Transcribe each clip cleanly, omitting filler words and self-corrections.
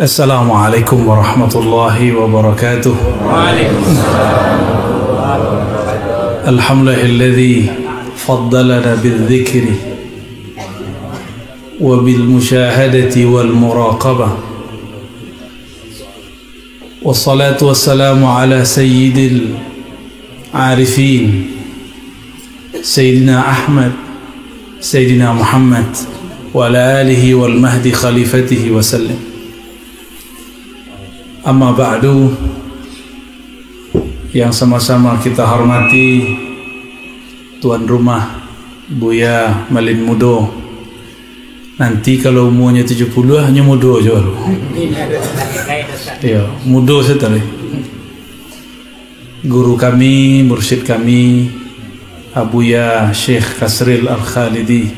Assalamualaikum warahmatullahi wabarakatuh. Alhamdulillahilladzi faddalana bidzikri wa bil musyahadati wal muraqabah. Wassalatu wassalamu ala sayyidil arifin Sayyidina Ahmad Sayyidina Muhammad wa ala alihi wal mahdi khalifatihi wa sallam. Amma ba'du, yang sama-sama kita hormati tuan rumah Buya Malin Mudo. Nanti kalau umurnya 70 hanya Mudo je baru. Ya, Mudo setara. Guru kami, mursyid kami Abuya Syekh Kasril Al-Khalidi,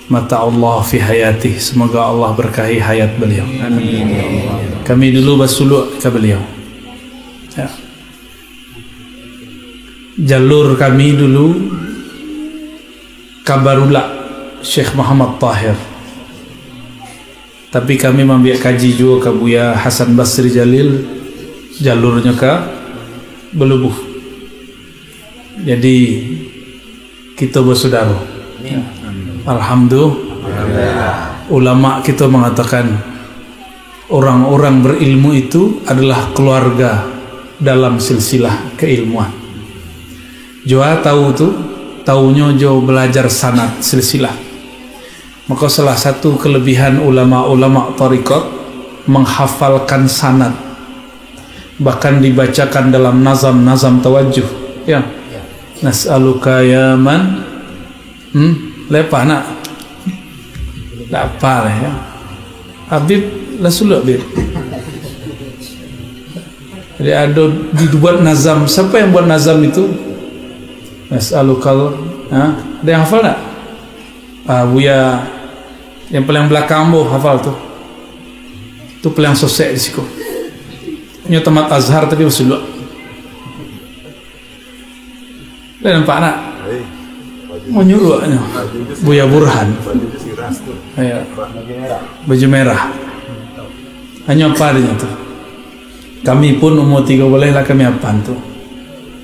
mata Allah fi hayatih, semoga Allah berkahi hayat beliau. Amin. Kami dulu bersuluk ke beliau. Ya. Jalur kami dulu Kabarulak Syekh Muhammad Tahir, tapi kami membiak kaji juga ke Buya Hasan Basri Jalil, jalurnya ke Belubuh. Jadi kita bersaudara. Ya. Alhamdulillah. Ulama kita mengatakan orang-orang berilmu itu adalah keluarga dalam silsilah keilmuan. Joa tahu tu, taunya jo belajar sanad silsilah. Maka salah satu kelebihan ulama-ulama tariqat menghafalkan sanad, bahkan dibacakan dalam nazam-nazam tawajjuh. Ya. Nas'aluka ya man lepas nak tak apa lah ya. Habib lah suluk Habib. Jadi ada dibuat nazam. Siapa yang buat nazam itu? Nas'alukal, ada yang hafal tak? Buya yang paling belakang bu hafal tu. Tu paling sosek di situ. Ini tamat Azhar tapi bersuluk. Dah nampak tak? Menyuruhnya Buya Burhan. Ya. Baju merah. Hanya apa dia tu? Kami pun umur 3 boleh lah kami apa tu.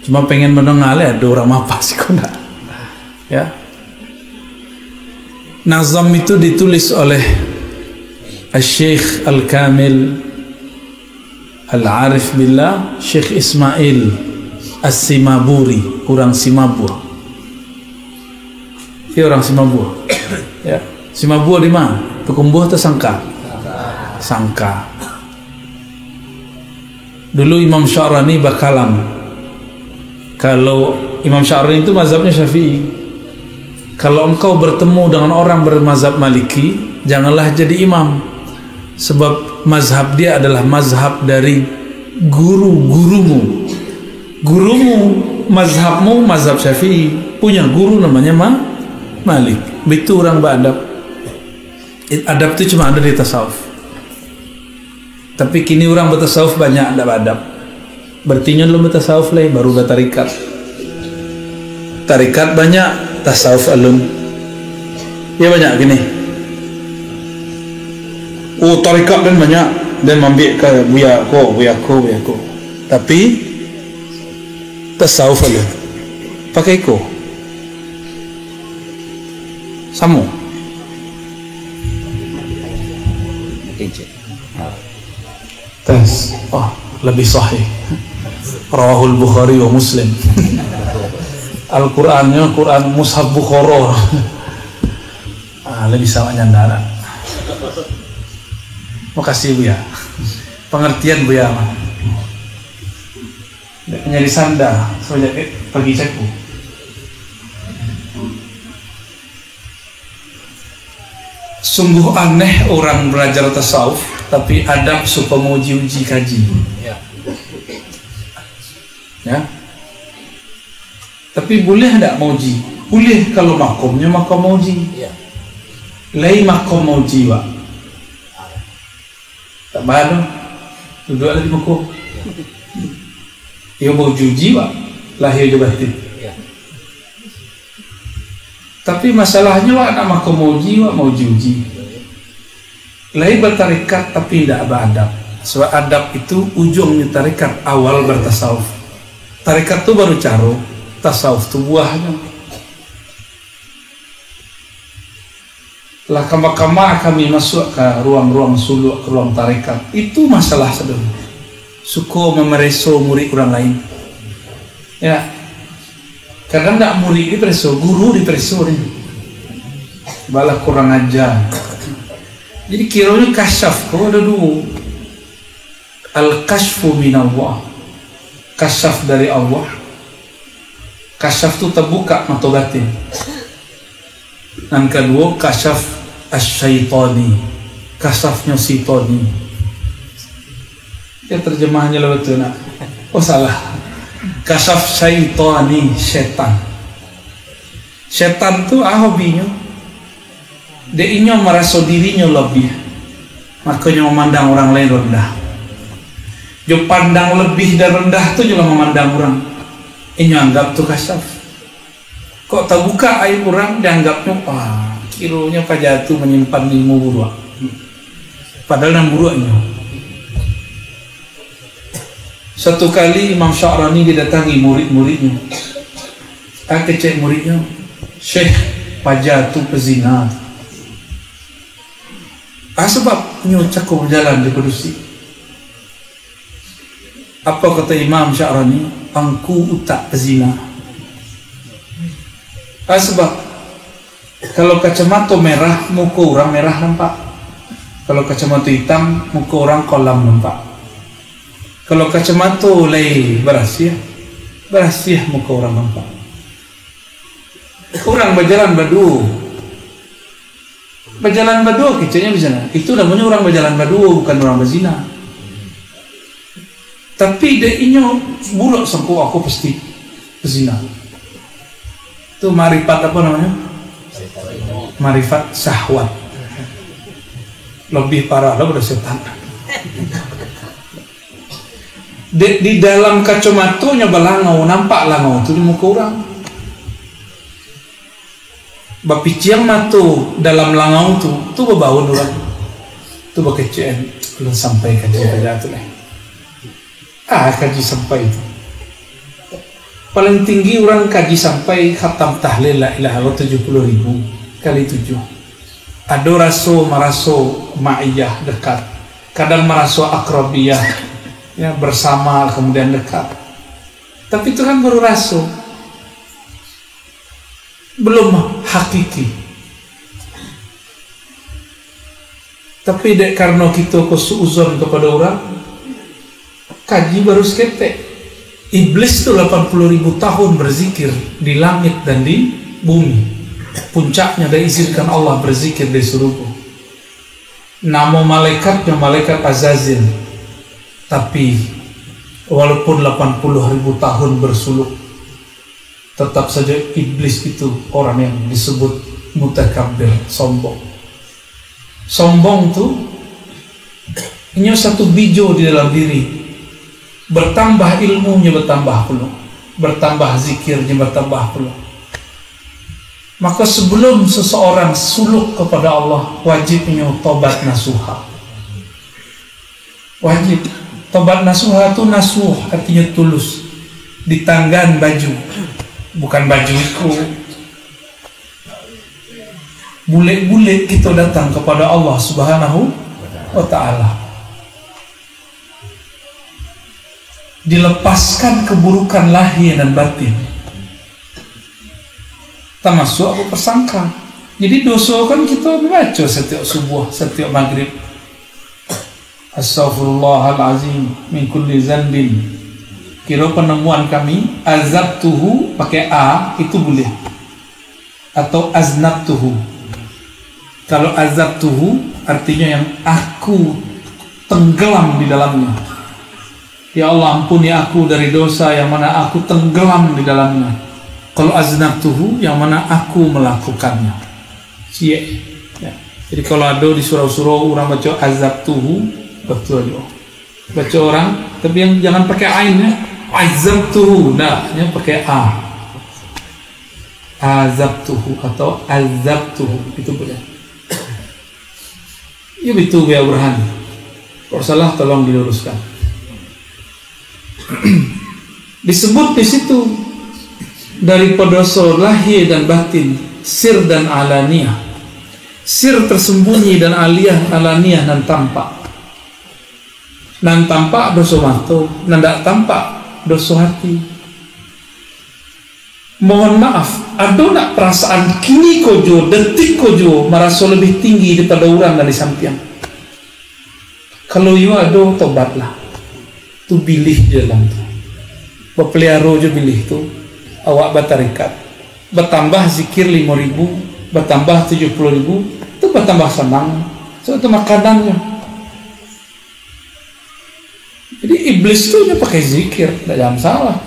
Cuma pengen mendengar ada orang apa sih kau nak? Ya. Nazam itu ditulis oleh Syekh Al-Kamil Al-Arif Billah Syekh Ismail As-Simaburi, orang Simabur. Dia orang Simabur. Ya. Simabur di mana? Pekumbuh atau Sangka? Sangka. Dulu Imam Sya'rani bakalam. Kalau Imam Sya'rani itu mazhabnya Syafi'i. Kalau engkau bertemu dengan orang bermazhab Maliki, janganlah jadi imam. Sebab mazhab dia adalah mazhab dari guru-gurumu. Gurumu, mazhabmu, mazhab Syafi'i, punya guru namanya Malik. Begitu orang beradab. Adab itu cuma ada di tasawuf. Tapi kini orang bertasawuf banyak tak beradab. Berarti belum bertasawuf lah, baru bertarikat. Tarikat banyak, tasawuf alum. Ya banyak gini. Oh tarikat kan banyak, dan ambil ke buya ko. Tapi tasawuf alum. Pakai ko. Samu. Tes. Oh, lebih sahih. Rawahul Bukhari wa Muslim. Al-Qur'annya Quran Mushaf Bukhara. Lebih sama nyandara. Makasih Bu ya. Pengertian Bu ya. Nyari sanda sejak pagi cekku. Sungguh aneh orang belajar tasawuf tapi adab suka mau uji kaji. Ya. Tapi boleh tak mau uji? Boleh kalau makomnya makom mau uji. Lain makom mau uji Pak. Tak baru duduk lagi makom. Ia mau uji Pak. Lahir je batin. Tapi masalahnya wa nak maka mauji wa mauji. Lain bertarikat tapi tidak beradab. Sebab adab itu ujungnya tarikat, awal bertasawuf. Tarikat itu baru caro, tasawuf itu buahnya. Lah kama-kama kami masuk ke ruang-ruang suluk, ke ruang tarikat, itu masalah sebenarnya. Suko memereso murid orang lain. Ya, kadang tak murid dipreso, guru dipreso nih. Balah kurang ajar. Jadi kiranya kasyaf, kau ada dua. Al-kashfu minallah, kasyaf dari Allah. Kasyaf itu terbuka mata batin. Dan kedua kasyaf asyaitani, kasyafnya syaitani. Ya terjemahannya lah betul nak. Oh salah. Kasyaf syaitani, setan. Setan tu hobinya. Dia merasa dirinya lebih, makanya memandang orang lain rendah. Jo pandang lebih dan rendah tu juga memandang orang. Ini anggap tu kasyaf. Kok tak buka aib orang, dianggapnya wah, kironya pajatu menyimpan ilmu buruk. Padahal nang buruknya. Satu kali Imam Sya'rani didatangi murid-muridnya. Kecek muridnya, Syekh pajatu pezina. Sebab nyucak berjalan di Kudusi. Apa kata Imam Sya'rani? Angku utak pezina. Sebab kalau kacamata merah, muka orang merah nampak. Kalau kacamata hitam, muka orang kolam nampak. Kalau kacamata lay berasiah muka orang nampak. Orang berjalan berdua. Berjalan berdua kecilnya di sana. Itu namanya orang berjalan berdua, bukan orang berzina. Tapi dia inyo buruk sangku aku pasti berzina. Itu marifat apa namanya? Marifat syahwat. Lebih parah lah udah setan. Di dalam kacamatonya balangau, nampak langau itu di muka orang. Bapiciang matu dalam langau tu berbau orang. Tu bakecian belum sampai kaji pada tu lah. Kaji sampai itu. Paling tinggi orang kaji sampai khatam tahlil la ilaha illallah 70.000 kali 7. Ada maraso ma'iyah dekat. Kadang maraso akrabiyah ya bersama kemudian dekat. Tapi itu kan baru raso. Belum hakiki. Tapi karena kita kesuuzon kepada orang, kaji baru seketek. Iblis itu 80.000 tahun berzikir di langit dan di bumi. Puncaknya diizinkan Allah berzikir di surga. Nama malaikatnya malaikat Azazil. Tapi walaupun 80.000 tahun bersuluk, tetap saja iblis itu orang yang disebut mutakabbir, sombong. Sombong itu ini satu bijo di dalam diri. Bertambah ilmunya bertambah pula, bertambah zikirnya bertambah pula. Maka sebelum seseorang suluk kepada Allah, wajibnya tobat nasuha. Wajib tobat nasuha itu nasuh artinya tulus. Ditanggan baju, bukan bajuku. Bulet-bulet kita datang kepada Allah Subhanahu wa ta'ala. Dilepaskan keburukan lahir dan batin. Termasuk apa persangka. Jadi dosa kan kita membaca setiap subuh, setiap maghrib. Astaghfirullahalazim min kulli zanbin. Kira penemuan kami azabtuhu pakai a itu boleh. Atau aznabtuhu. Kalau azabtuhu artinya yang aku tenggelam di dalamnya. Ya Allah ampuni aku dari dosa yang mana aku tenggelam di dalamnya. Kalau aznabtuhu yang mana aku melakukannya. Ya. Jadi kalau ada di surau-surau orang baca azabtuhu betul aja. Baca orang tapi yang jangan pakai ain ya. Azabtuhu, nah, yang pakai a. azabtuhu atau azabtuhu, itu boleh. Ya betul ya Burhan. Kalau salah tolong diluruskan. Disebut di situ daripada lahir dan batin, sir dan alaniyah. Sir tersembunyi dan alaniyah dan tampak. Nan tampak dosa mata, nan tak tampak dosa hati. Mohon maaf, ada nak perasaan kini kojo, detik kojo merasa lebih tinggi daripada orang dari sampian. Kalau you ada, tobatlah. Tu bilih di dalam tu. Berpelihara je bilih tu. Awak bertarikat. Bertambah zikir 5.000, bertambah 70.000, tu bertambah senang. So itu makanannya. Jadi iblis tu dia pakai zikir, tak jangan salah.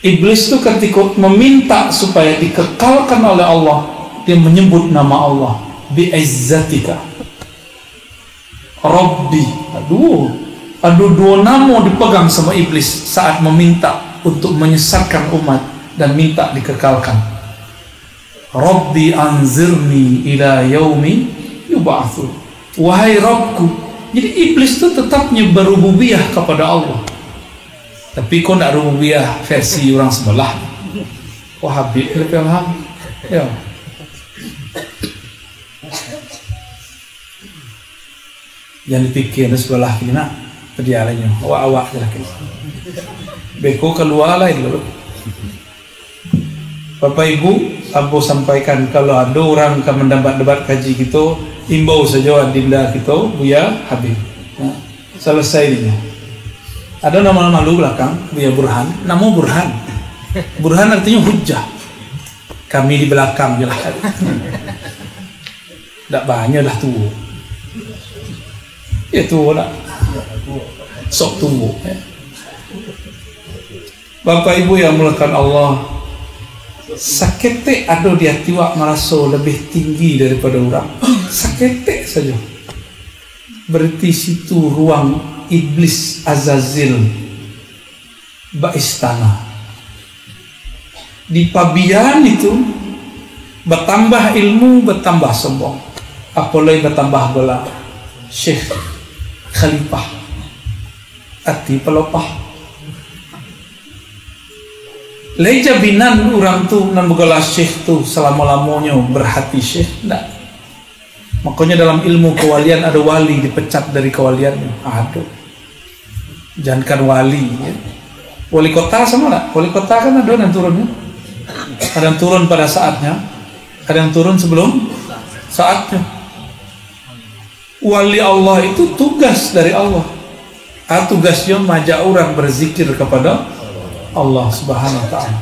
Iblis tu ketika meminta supaya dikekalkan oleh Allah, dia menyebut nama Allah, bi'izzatika Rabbi. Aduh dua nama dipegang sama iblis saat meminta untuk menyesatkan umat dan minta dikekalkan. Rabbi anzirni ila yaumi yub'atsun. Wahai Rabbku. Jadi iblis itu tetapnya berububiyah kepada Allah. Tapi kau nak rububiyah versi orang sebelah. Habib lebih paham. Ya. Yang dipikir sebelah kini nak dia lainnya. Awak je lah kini. Beko keluar lain dulu. Bapak Ibu, Abu sampaikan kalau ada orang akan mendebat-debat kaji kita, imbau saja adinda kita, Buya Habib. Ya. Selesai dia. Ada nama-nama lu belakang, Buya Burhan. Nama Burhan. Burhan artinya hujjah. Kami di belakang je lah. Tak banyak dah tua. Ya tua lah. Sok tua. Ya. Bapak Ibu yang mulakan Allah, sakete ada di hati wak merasa lebih tinggi daripada orang. Sakete saja. Berarti situ ruang iblis Azazil istana. Di pabian itu bertambah ilmu, bertambah sombong. Apalagi bertambah bola Syekh Khalifah hati pelopah. Leja binan orang tu nan bergala Syekh tu selama-lamanya berhati Syekh. Tak. Makanya dalam ilmu kewalian ada wali dipecat dari kewaliannya. Aduh. Jangankan wali ya. Wali kota sama tak? Wali kota kan ada yang turunnya. Ada yang turun pada saatnya, ada yang turun sebelum saatnya. Wali Allah itu tugas dari Allah. Tugasnya majak orang berzikir kepada Allah Subhanahu wa ta'ala.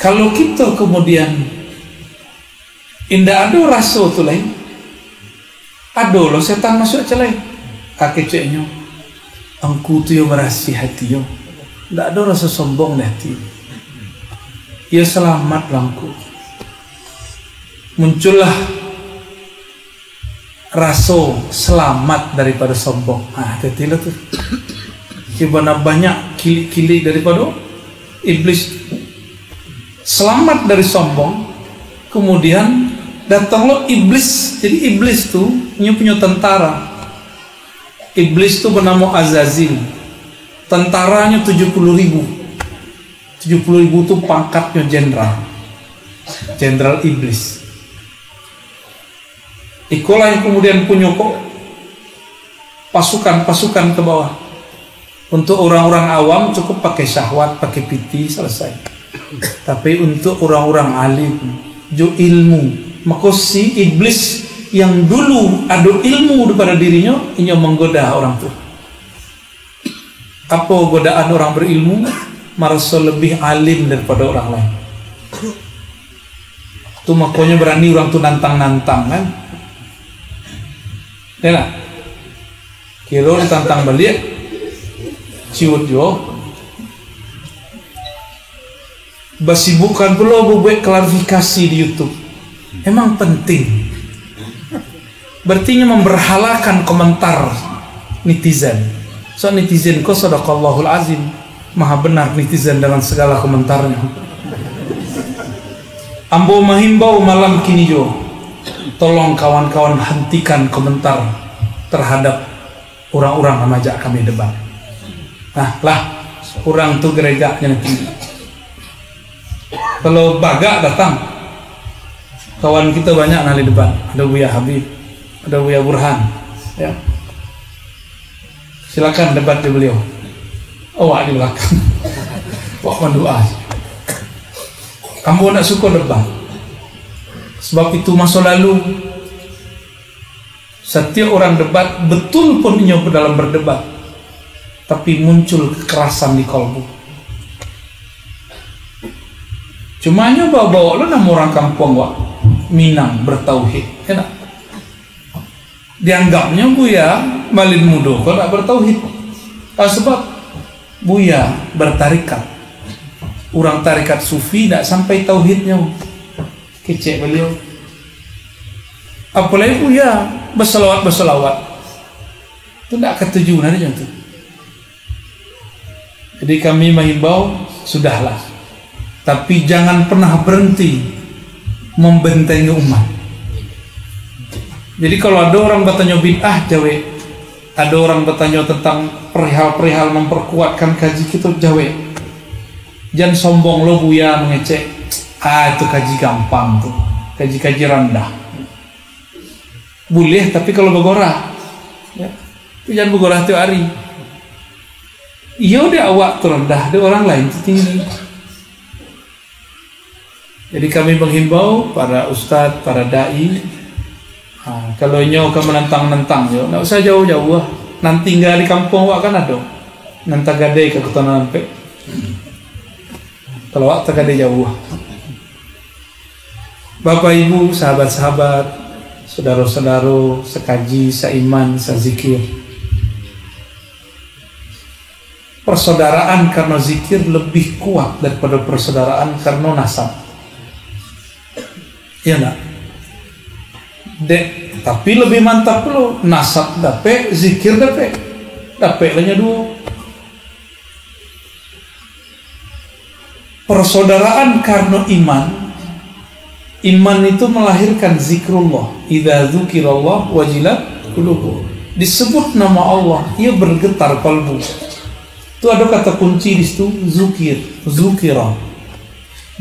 Kalau kita kemudian indah ada rasa tu lain, ada loh setan masuk aja lain. Kakeknya angku tu yang merasi hati yo. Tak ada rasa sombong di hati. Ya selamat langku. Muncullah rasa selamat daripada sombong. Hati-hatilah tu. Kibana banyak kilik-kilik daripada iblis. Selamat dari sombong. Kemudian datanglah iblis. Jadi iblis tu punya tentara. Iblis tu bernama Azazil. Tentaranya 70.000. 70.000 itu pangkatnya jenderal iblis. Itulah yang kemudian punya kok pasukan ke bawah. Untuk orang-orang awam cukup pakai syahwat, pakai piti, selesai. Tapi untuk orang-orang alim, jo ilmu, maka si iblis yang dulu ada ilmu daripada dirinya, ini menggoda orang tu. Apa godaan orang berilmu? Merasa lebih alim daripada orang lain. Itu makanya berani orang tu nantang-nantang kan? Ya lah. Kira ditantang balik, ciut jo. Basibukan pula buat klarifikasi di YouTube. Emang penting. Berarti memberhalakan komentar netizen. So netizen ko sadaqallahul azim. maha benar netizen dalam segala komentarnya. Ambo menghimbau malam kini jo, tolong kawan-kawan hentikan komentar terhadap orang-orang yang ajak kami debat. Nah lah, orang tuh geregaknya nanti. Kalau Bagak datang, kawan kita banyak nali debat. Ada Buya Habib, ada Buya Burhan, ya. Silakan debat di beliau. Awak di belakang. Wak mendoa. Kamu nak suka debat. Sebab itu masa lalu setiap orang debat betul pun nyoba dalam berdebat, tapi muncul kekerasan di kalbu. Cuma bawa-bawa lo nama orang kampung wak Minang bertauhid, enak. Dianggapnya Buya malin mudo kalau tak bertauhid. Sebab Buya bertarikat. Orang tarikat sufi tidak sampai tauhidnya. Kecek beliau. Apalagi Buya berselawat. Itu tidak ketujuan aja tuh. Jadi kami menghimbau, sudahlah. Tapi jangan pernah berhenti membentengi umat. Jadi kalau ada orang bertanya bid'ah jawe, ada orang bertanya tentang perihal-perihal memperkuatkan kaji kita jawe, jangan sombong lo Buya mengecek, itu kaji gampang tuh, kaji-kaji rendah. Boleh tapi kalau begorah, ya, jangan begorah tiap hari. Iya dia awak tuh rendah, dia orang lain tuh tinggi. Jadi kami menghimbau para ustadz, para dai, kalau nyo kamu menentang yo, nggak usah jauh-jauh. Nanti tinggal di kampung wak kan ada, nanti gade ke kota nampe. Kalau wak tak gade jauh. Bapak Ibu, sahabat-sahabat, saudara-saudara, sekaji, seiman, sezikir. Persaudaraan karena zikir lebih kuat daripada persaudaraan karena nasab. Iya enggak? Tapi lebih mantap lo nasab dapet, zikir dapet lahnya dua. Persaudaraan karena iman itu melahirkan zikrullah. Idza dzukirallah wajilat qulubuhum. Disebut nama Allah, ia bergetar kalbu. Itu ada kata kunci di situ, zukira.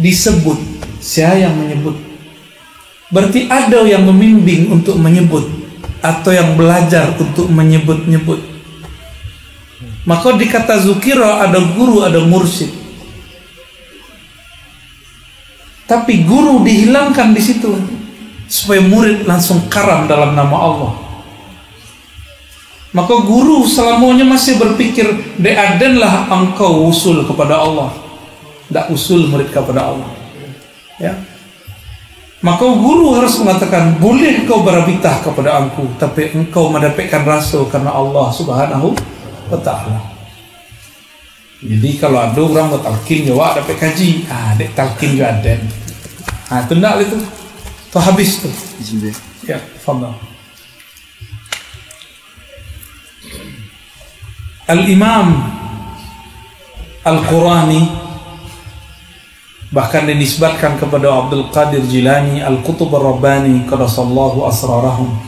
Disebut, saya yang menyebut. Berarti ada yang membimbing untuk menyebut atau yang belajar untuk menyebut-nyebut. Maka di kata zukira ada guru, ada mursyid. Tapi guru dihilangkan di situ supaya murid langsung karam dalam nama Allah. Maka guru selamanya masih berpikir deadenlah engkau usul kepada Allah, tidak usul murid kepada Allah. Ya. Maka guru harus mengatakan, boleh kau berabitah kepada aku, tapi engkau mendapatkan rasa karena Allah Subhanahu wa ta'ala. Jadi kalau ada orang bertalkin jawab dapat kaji, dek talkin juga ada. Itu enggak itu. Itu habis tuh. Ya, fadhal. Al-Imam Al-Qurani bahkan dinisbatkan kepada Abdul Qadir Jilani Al-Qutub Ar-Rabbani qaddasallahu asrarahum.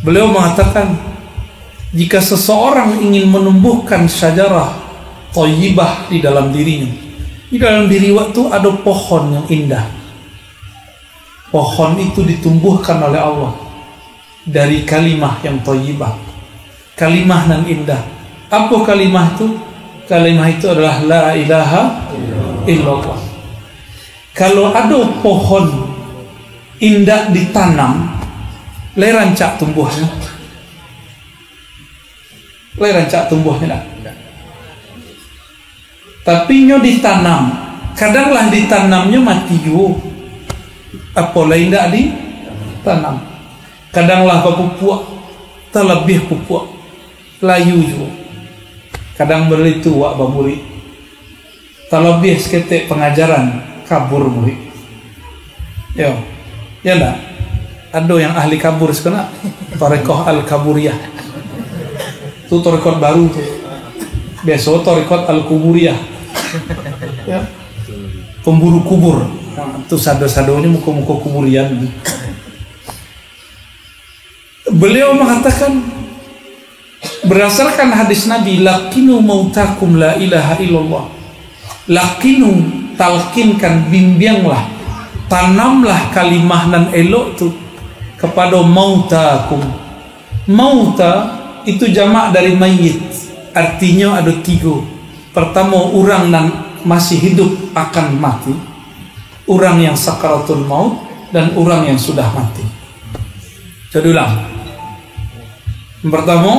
Beliau mengatakan, jika seseorang ingin menumbuhkan syajarah thayyibah di dalam dirinya, di dalam diri waktu ada pohon yang indah. Pohon itu ditumbuhkan oleh Allah dari kalimah yang thayyibah, kalimah yang indah. Apa kalimah itu? Kalimah itu adalah la ilaha illallah. Kalau ada pohon indah ditanam, rancak tumbuhnya. Rancak tumbuhnya. Tapi nyo ditanam, kadanglah ditanamnya mati juga. Apa lain tidak ditanam. Kadanglah pupuk, terlebih pupuk, layu juga. Kadang berlitu wak baburi, terlebih seketik pengajaran kabur murid. Ya enggak? Ada yang ahli kabur sekarang, Tarekoh Al-Kaburiyah. Itu tarekat baru tuh. Biasa torikot al-kuburiyah. Ya. Pemburu kubur. Nah, itu sado-sadonya muka-muka kuburian. Beliau mengatakan berdasarkan hadis Nabi, lakinu mautakum la ilaha illallah. Lakinu, talkinkan, bimbinglah, tanamlah kalimah nan elok tu kepada mautakum. Mauta itu jamak dari mayit, artinya ada 3. Pertama, orang yang masih hidup akan mati, orang yang sakaratul maut, dan orang yang sudah mati. Jadi ulang. Yang pertama,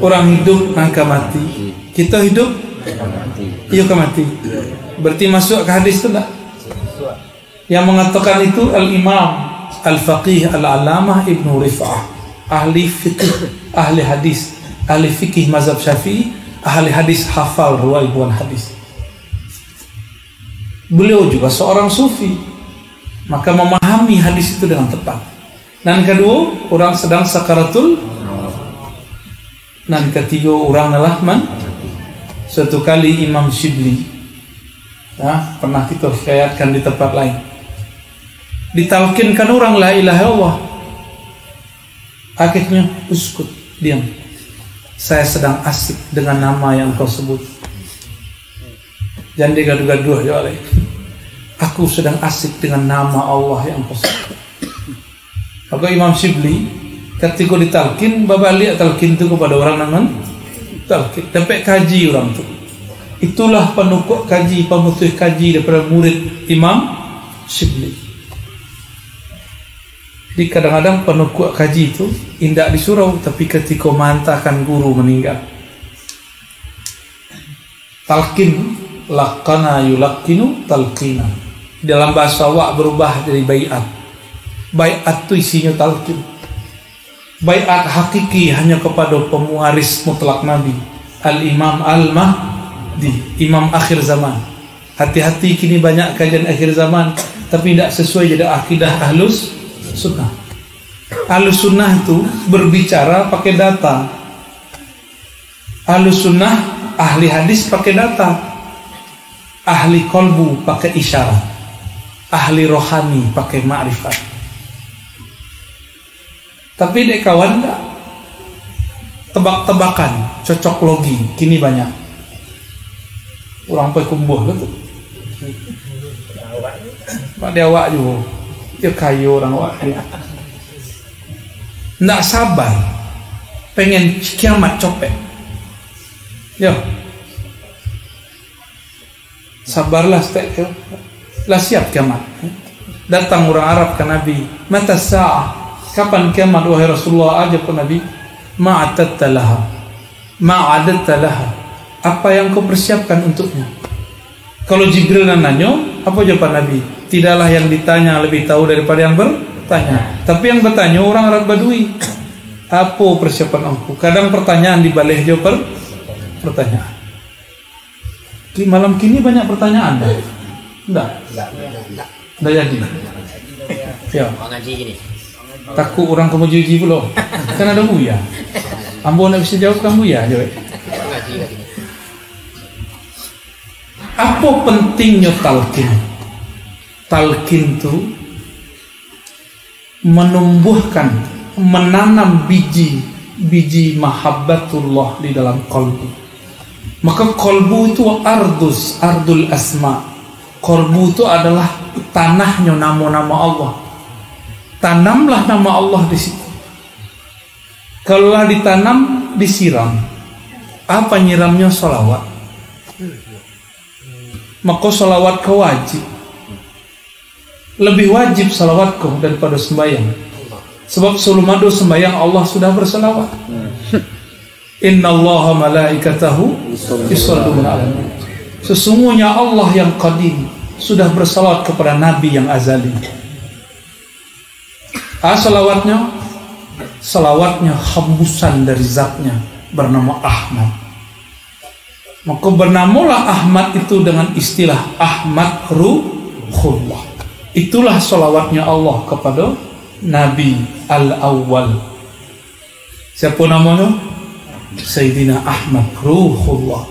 orang hidup akan mati. Kita hidup, iya akan mati. Berarti masuk ke hadis itu tak? Yang mengatakan itu Al-Imam Al-Faqih Al-Alamah Ibnu Rif'ah, ahli fikih, ahli hadis, ahli fikih mazhab Syafi'i, ahli hadis, hafal riwayat hadis. Beliau juga seorang sufi, maka memahami hadis itu dengan tepat. Dan kedua, orang sedang sakaratul. Dan ketiga, orang adalah suatu kali Imam Shibli, pernah kita hikayatkan di tempat lain, ditalkinkan orang la ilaha illallah. Akhirnya uskut, diam. Saya sedang asik dengan nama yang kau sebut. Jangan digaduh-gaduh ya oleh. Aku sedang asik dengan nama Allah yang kau sebut. Maka Imam Shibli ketika ditalkin, babalik talkin itu kepada orang naman talkin, sampai kaji orang tu. Itulah penukuk kaji, pemutuh kaji daripada murid Imam Shibli. Jadi kadang-kadang penukuk kaji itu indak disurau, tapi ketika mantahkan guru meninggal, talkin, lakana yulakinu talqina. Dalam bahasa Wak berubah jadi baiat. Baiat itu isinya talqin. Baiat hakiki hanya kepada pemuaris mutlak Nabi, Al-Imam Al-Mahdi, Imam akhir zaman. Hati-hati, kini banyak kajian akhir zaman tapi tidak sesuai jadi akidah Ahlus Sunnah. Ahlus Sunnah itu berbicara pakai data. Ahlus Sunnah ahli hadis pakai data, ahli kolbu pakai isyarat, ahli rohani pakai ma'rifat. Tapi dek kawan enggak, tebak-tebakan, cocok logi, kini banyak. Orang pakai kumbuh gitu. Pak dia awak juga, dia kayu orang awak. Nggak sabar, pengen kiamat copet. Yo, sabarlah stek, lah siap kiamat. Datang orang Arab ke Nabi, mata sa'ah. Kapan kiamat wahai Rasulullah? Ajab ke Nabi, ma'adatta laha, ma'adatta laha. Apa yang kau persiapkan untuknya? Kalau Jibril nanya, apa jawaban Nabi? Tidaklah yang ditanya lebih tahu daripada yang bertanya. Tapi yang bertanya orang Arab Badui. Apa persiapan aku? Kadang pertanyaan dibalik jawab pertanyaan. Di malam kini banyak pertanyaan. Enggak jadi. Ya. Takut orang kamu jiji pula. Kan ada buya. Ambo nak bisa jawab kamu ya, jawab. Apa pentingnya talqin? Talqin itu menumbuhkan, menanam biji mahabbatullah di dalam qalbu. Maka qalbu itu ardul asma. Qalbu itu adalah tanahnya nama-nama Allah. Tanamlah nama Allah di situ. Kalau ditanam, disiram. Apa nyiramnya? Salawat. Maka salawat kau wajib. Lebih wajib salawat kau daripada sembahyang. Sebab sebelum ada sembahyang Allah sudah bersalawat. Innallaha malaikatahu yusholluna 'alan nabi. Sesungguhnya Allah yang qadim sudah bersalawat kepada Nabi yang azali. Salawatnya hembusan dari zatnya bernama Ahmad. Maka bernamalah Ahmad itu dengan istilah Ahmad Ruhullah. Itulah salawatnya Allah kepada Nabi Al-Awwal. Siapa namanya? Sayyidina Ahmad Ruhullah.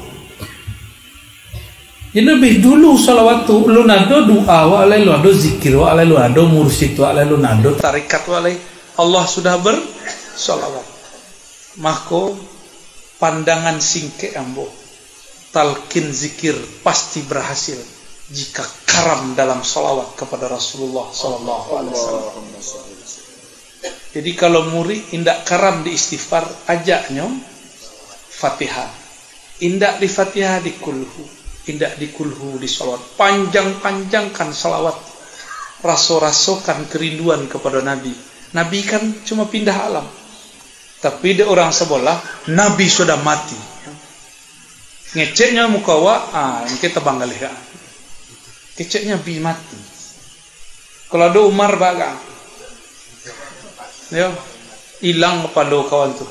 Jadi lebih dulu salawat tu lu nado doa wa alai lu ado zikir wa alai lu ado mursyid wa alai lu nado tarikat wa alai Allah sudah bersalawat. Maka pandangan singke ambo talqin zikir pasti berhasil jika karam dalam salawat kepada Rasulullah sallallahu alaihi wasallam. Jadi kalau murid indak karam di istighfar ajaknya Fatihah. Indak di Fatihah di kulhu. Indak di kulhu di salawat. Panjang-panjangkan salawat. Raso-rasokan kerinduan kepada Nabi. Nabi kan cuma pindah alam. Tapi ada orang sebelah, Nabi sudah mati. Ngeceknya mukawa, kita banggalih ya. Ngeceknya Nabi mati. Kalau ada Umar baga, ya, hilang kepada kawan tu.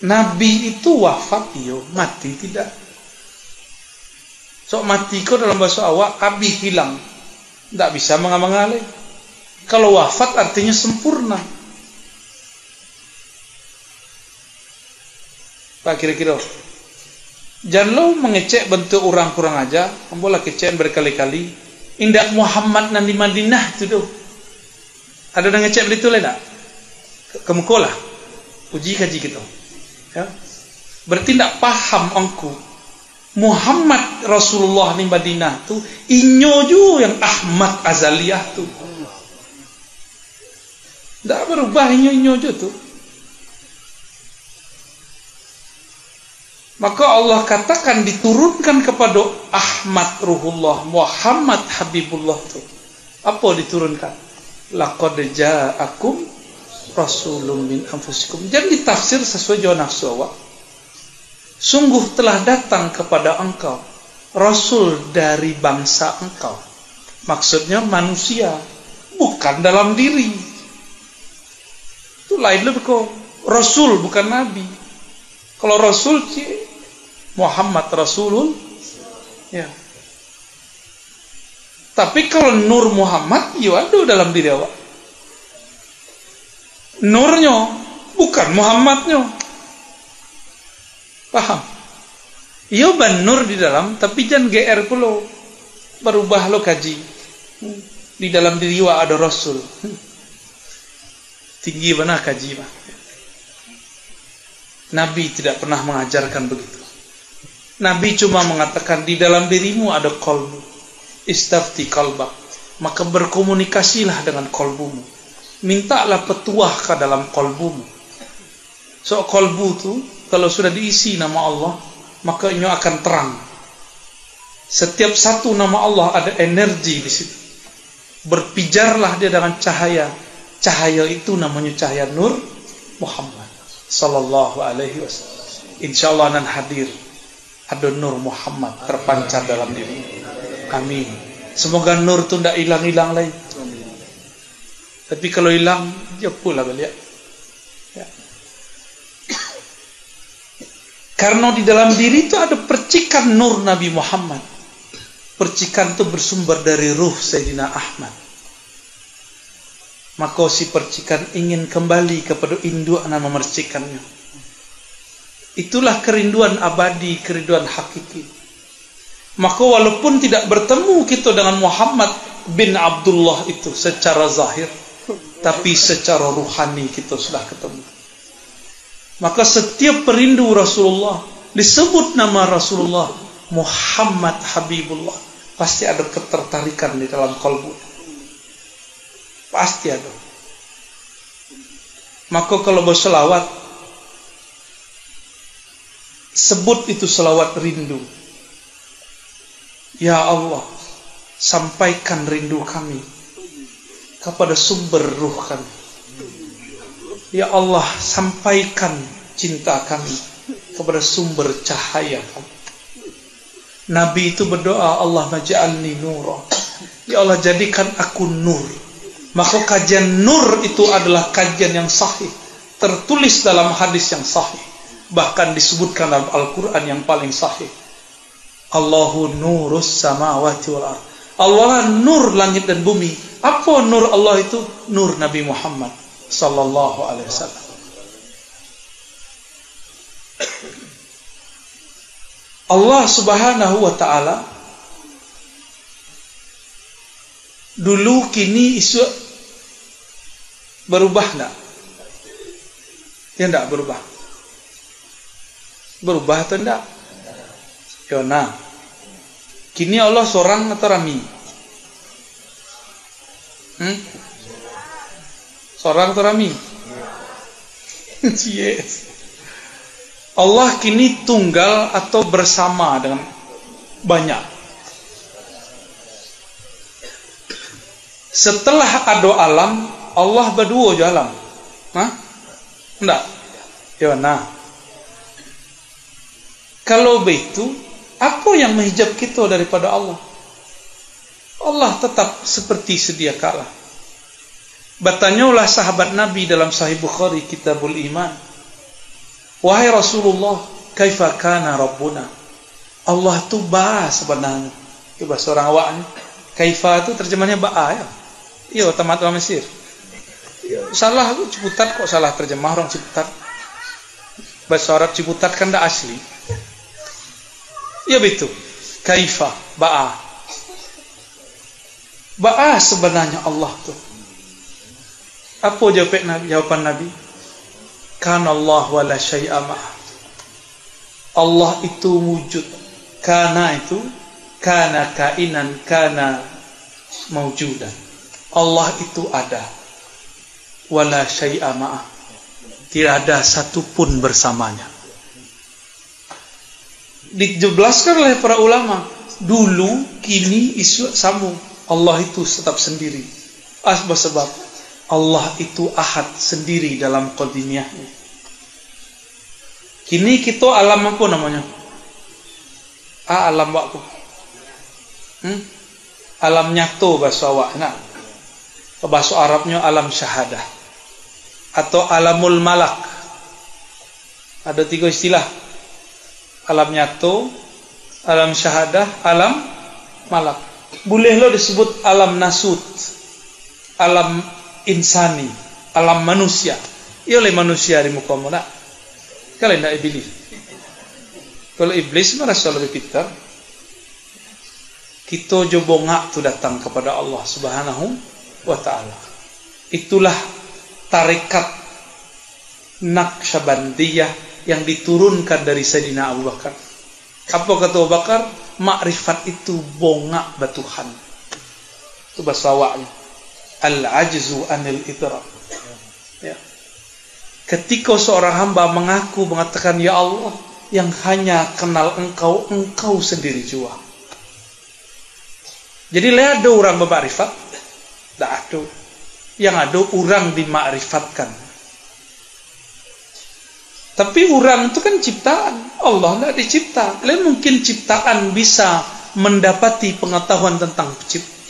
Nabi itu wafat, yo, mati tidak. So mati kau dalam bahasa awak, abi hilang, tidak bisa mengamal-amal. Kalau wafat artinya sempurna. Pak kira-kira jangan lo mengecek bentuk orang kurang aja, ambolah kecek berkali-kali. Indak Muhammad nan di Madinah tu doh. Ada yang ngecek begitu lah tak? Kemukolah uji kaji kita. Ya. Berarti tidak paham angku Muhammad Rasulullah di Madinah tu inyo ju yang Ahmad Azaliyah tu. Tidak berubah inyo ju tu. Maka Allah katakan diturunkan kepada Ahmad Ruhullah, Muhammad Habibullah tu. Apa diturunkan? Laqad ja'akum rasulun min anfusikum. Jangan ditafsir sesuai jawa nafsu awak. Sungguh telah datang kepada engkau rasul dari bangsa engkau. Maksudnya manusia, bukan dalam diri. Itu lain lebih kok. Rasul bukan nabi. Kalau rasul Muhammad Rasulul, ya. Tapi kalau Nur Muhammad, ya ada dalam diri awak. Nurnya, bukan Muhammadnya. Paham? Iya ban Nur di dalam, tapi jangan GR pula. Berubah lo kaji. Di dalam diri awak ada Rasul. Tinggi mana kaji mah. Nabi tidak pernah mengajarkan begitu. Nabi cuma mengatakan di dalam dirimu ada kolbu. Istafti kalbak. Maka berkomunikasilah dengan kolbumu. Mintalah petuah ke dalam kolbumu. So kolbu itu kalau sudah diisi nama Allah, maka ini akan terang. Setiap satu nama Allah ada energi di situ. Berpijarlah dia dengan cahaya. Cahaya itu namanya cahaya Nur Muhammad sallallahu alaihi wasallam. Insyaallah nan hadir ada Nur Muhammad terpancar dalam diri. Amin. Semoga nur itu tidak hilang-hilang lagi. Tapi kalau hilang, ya pula balik. Ya. Karena di dalam diri itu ada percikan nur Nabi Muhammad. Percikan itu bersumber dari ruh Sayyidina Ahmad. Maka si percikan ingin kembali kepada induk yang memercikannya. Itulah kerinduan abadi, kerinduan hakiki. Maka walaupun tidak bertemu kita dengan Muhammad bin Abdullah itu secara zahir, tapi secara ruhani kita sudah ketemu. Maka setiap perindu Rasulullah, disebut nama Rasulullah Muhammad Habibullah, pasti ada ketertarikan di dalam kalbu. Pasti ada. Maka kalau berselawat, sebut itu selawat rindu. Ya Allah, sampaikan rindu kami kepada sumber ruh kami. Ya Allah, sampaikan cinta kami kepada sumber cahaya kami. Nabi itu berdoa, Allah maj'alni nura. Ya Allah, jadikan aku nur. Maka kajian nur itu adalah kajian yang sahih, tertulis dalam hadis yang sahih, bahkan disebutkan dalam Al-Quran yang paling sahih. Allahu nurus samawati wal ardh. Allah nur langit dan bumi. Apa nur Allah itu? Nur Nabi Muhammad sallallahu alaihi wasallam. Allah Subhanahu wa ta'ala dulu, kini, isu berubah enggak? Ya enggak berubah. Berubah atau enggak? Yona. Kini Allah seorang atau rami? Seorang atau rami? Yes. Allah kini tunggal atau bersama dengan banyak. Setelah ada alam, Allah berdua je alam. Enggak? Ya, nah. Kalau begitu, apa yang menghijab kita daripada Allah? Allah tetap seperti sedia kala. Bertanyalah sahabat Nabi dalam Sahih Bukhari Kitabul Iman, wahai Rasulullah, kaifa kana Rabbuna? Allah tu ba sebenarnya. Itu bahasa orang awaknya. Kaifa itu terjemahnya ba ya. Iya, tamat orang Mesir. Salah aku Ciputat, kok salah terjemah orang Ciputat. Bahasa Arab Ciputat kan dah asli. Ya betul. Kaifa, ba. Ba sebenarnya Allah tu. Apa jawaban Nabi? Kana Allah wa la syai'a ma'. Allah itu wujud. Kana itu kana kainan, kana maujudan. Allah itu ada. Wa la syai'a ma'. Tidak ada satu pun bersamanya. Dijelaskan oleh para ulama, dulu, kini, isu sambung. Allah itu tetap sendiri. Sebab Allah itu ahad sendiri dalam qadimiyahnya. Kini kita alam apa namanya? Alam waktu. Alam nyata bahasa awaknya. Bahasa Arabnya alam syahadah atau alamul malak. Ada 3 istilah. Alam nyata, alam syahadah, alam malak. Bolehlah disebut alam nasut, alam insani, alam manusia. Ia oleh manusia di muka mana? Kalau tidak iblis. Kalau iblis merasa lebih pintar. Kita jobongak tu datang kepada Allah Subhanahu wa ta'ala. Itulah tarekat Naqsyabandiyah yang diturunkan dari Sayyidina Abu Bakar. Apa kata Abu Bakar? Makrifat itu bongak batuhan. Itu bahasa awaknya. Al-ajzu anil idrak. Ya. Ketika seorang hamba mengaku mengatakan, ya Allah, yang hanya kenal engkau, engkau sendiri jua. Jadi ada orang bermakrifat, tak ada. Yang ada orang dimakrifatkan. Tapi orang itu kan ciptaan, Allah tidak dicipta. Lain mungkin ciptaan bisa mendapati pengetahuan tentang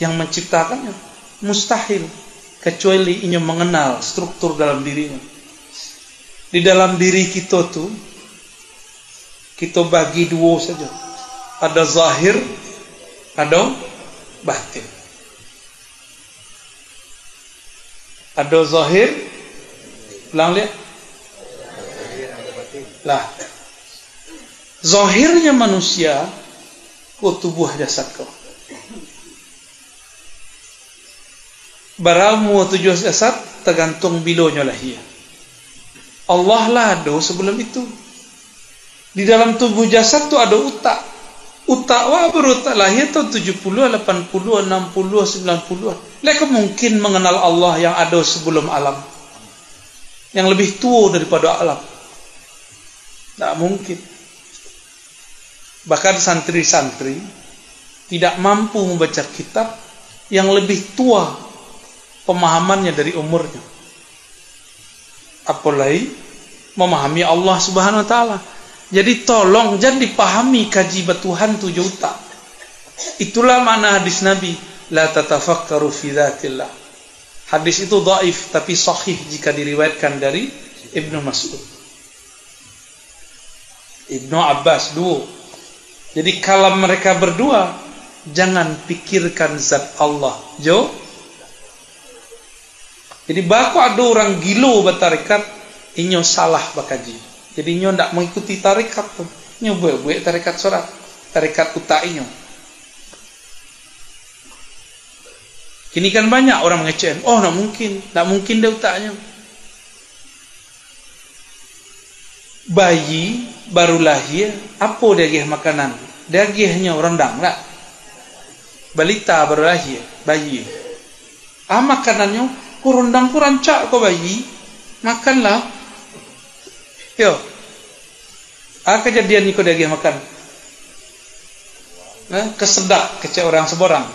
yang menciptakannya. Mustahil, kecuali ia mengenal struktur dalam dirinya. Di dalam diri kita tu, kita bagi 2 saja. Ada zahir, ada batin. Ada zahir, ulang lihat. Lah, zahirnya manusia, tubuh jasad kau. Baramu tujuh jasad tergantung bilonya lahir. Allah lah ada sebelum itu. Di dalam tubuh jasad tu ada utak. Utak berutak lahir tu 70, 80, 60, 90. Mereka mungkin mengenal Allah yang ada sebelum alam, yang lebih tua daripada alam. Tak mungkin. Bahkan santri-santri tidak mampu membaca kitab yang lebih tua pemahamannya dari umurnya. Apalagi memahami Allah Subhanahu wa ta'ala. Jadi tolong jangan dipahami kaji batuhan 7 utak. Itulah makna hadis Nabi, la tatafakkaru fi dzatillah. Hadis itu dhaif tapi sahih jika diriwayatkan dari Ibnu Mas'ud, Ibnu Abbas 2. Jadi kalau mereka berdua, jangan pikirkan zat Allah. Jadi baku ada orang gilo bertarikat, inyo salah bakaji. Jadi inyo tidak mengikuti tarikat tu. Nyoba-buat tarekat sorak, tarekat utainya. Kini kan banyak orang mengecewakan. Oh, nak mungkin dia utaknya. Bayi baru lahir, apa dia gih makanan? Dia gihnya rendang tak? Balita baru lahir, bayi. Makanannya, rendang ku rancak kau bayi, makanlah. Yo. Kejadian ni kau dia gih makan. Kesedak kecek orang seborang.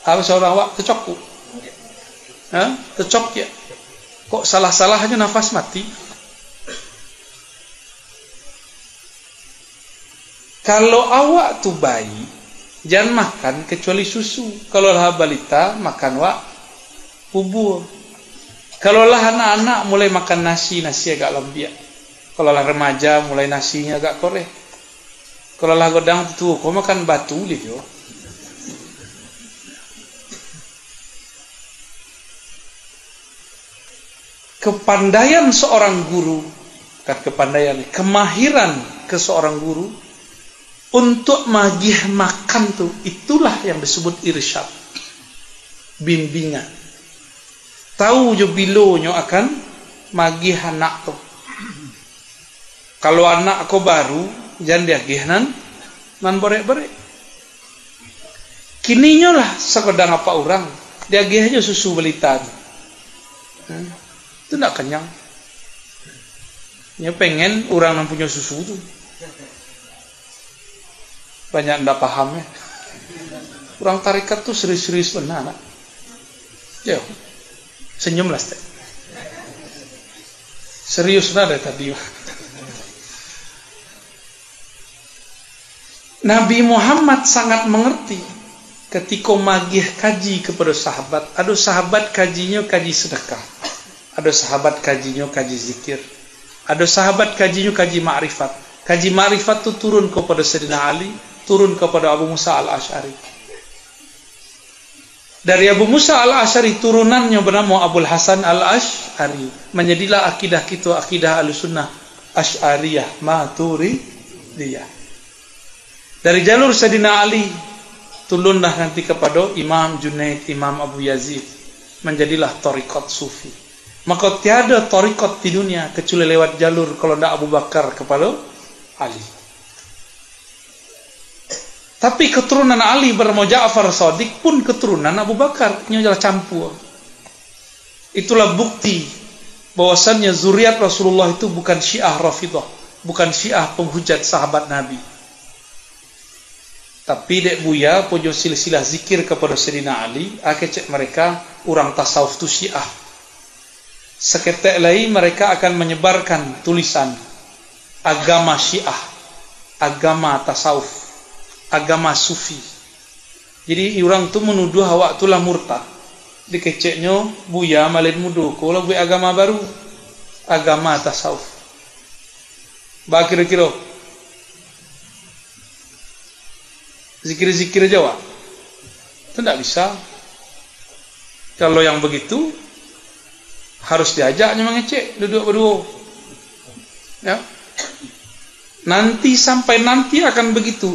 Seorang awak tercok ku. Tercok ya. Kok salah-salahnya nafas mati? Kalau awak tu bayi, jangan makan kecuali susu. Kalau lah balita, makan bubur. Kalau lah anak-anak mulai makan nasi agak lembiak. Kalau lah remaja mulai nasinya agak koreh. Kalau lah godang tu, kau makan batu dia. Kepandaian seorang guru, kemahiran seorang guru untuk magih makan tuh, itulah yang disebut irsyad, bimbingan. Tahu jo bilonya akan magih anak tuh. Kalau anak kau baru, jangan diagih nan borek-borek. Kininya lah sekedang apa orang, diagih aja susu balita. Itu tidak kenyang. Ya pengen orang yang punya susu tu. Banyak tidak paham ya. Orang tarekat tu serius-serius benar. Ya, senyumlah stek. Serius benar dari tadi. Nabi Muhammad sangat mengerti ketika magih kaji kepada sahabat. Ada sahabat kajinya kaji sedekah. Ada sahabat kajinya kaji zikir. Ada sahabat kajinya kaji ma'rifat. Kaji ma'rifat itu turun kepada Sayyidina Ali, turun kepada Abu Musa al-Ash'ari. Dari Abu Musa al-Ash'ari turunannya bernama Abul Hasan al-Ash'ari. Menjadilah akidah kita, akidah Ahlussunnah Ash'ariyah, Maturidiyah. Dari jalur Sayyidina Ali turunlah nanti kepada Imam Junaid, Imam Abu Yazid. Menjadilah tariqat sufi. Maka tiada tariqat di dunia kecuali lewat jalur kalau tidak Abu Bakar kepada Ali. Tapi keturunan Ali bernama Ja'far Shadiq pun keturunan Abu Bakar. Ini adalah campur. Itulah bukti bahwasannya zuriat Rasulullah itu bukan Syiah Rafidah, bukan Syiah penghujat sahabat Nabi. Tapi dek buya punya silsilah zikir kepada Sayyidina Ali, akecek mereka orang tasawuf tu Syiah. Seketik lain mereka akan menyebarkan tulisan agama Syiah, agama tasawuf, agama sufi. Jadi orang tu menuduh awak tu lah murtad. Dikeceknya buya malin muduh kalau buat agama baru, agama tasawuf. Bah kira-kira zikir-zikir Jawa itu tidak bisa. Kalau yang begitu harus diajaknya mengecek duduk berdua. Ya. Nanti sampai nanti akan begitu.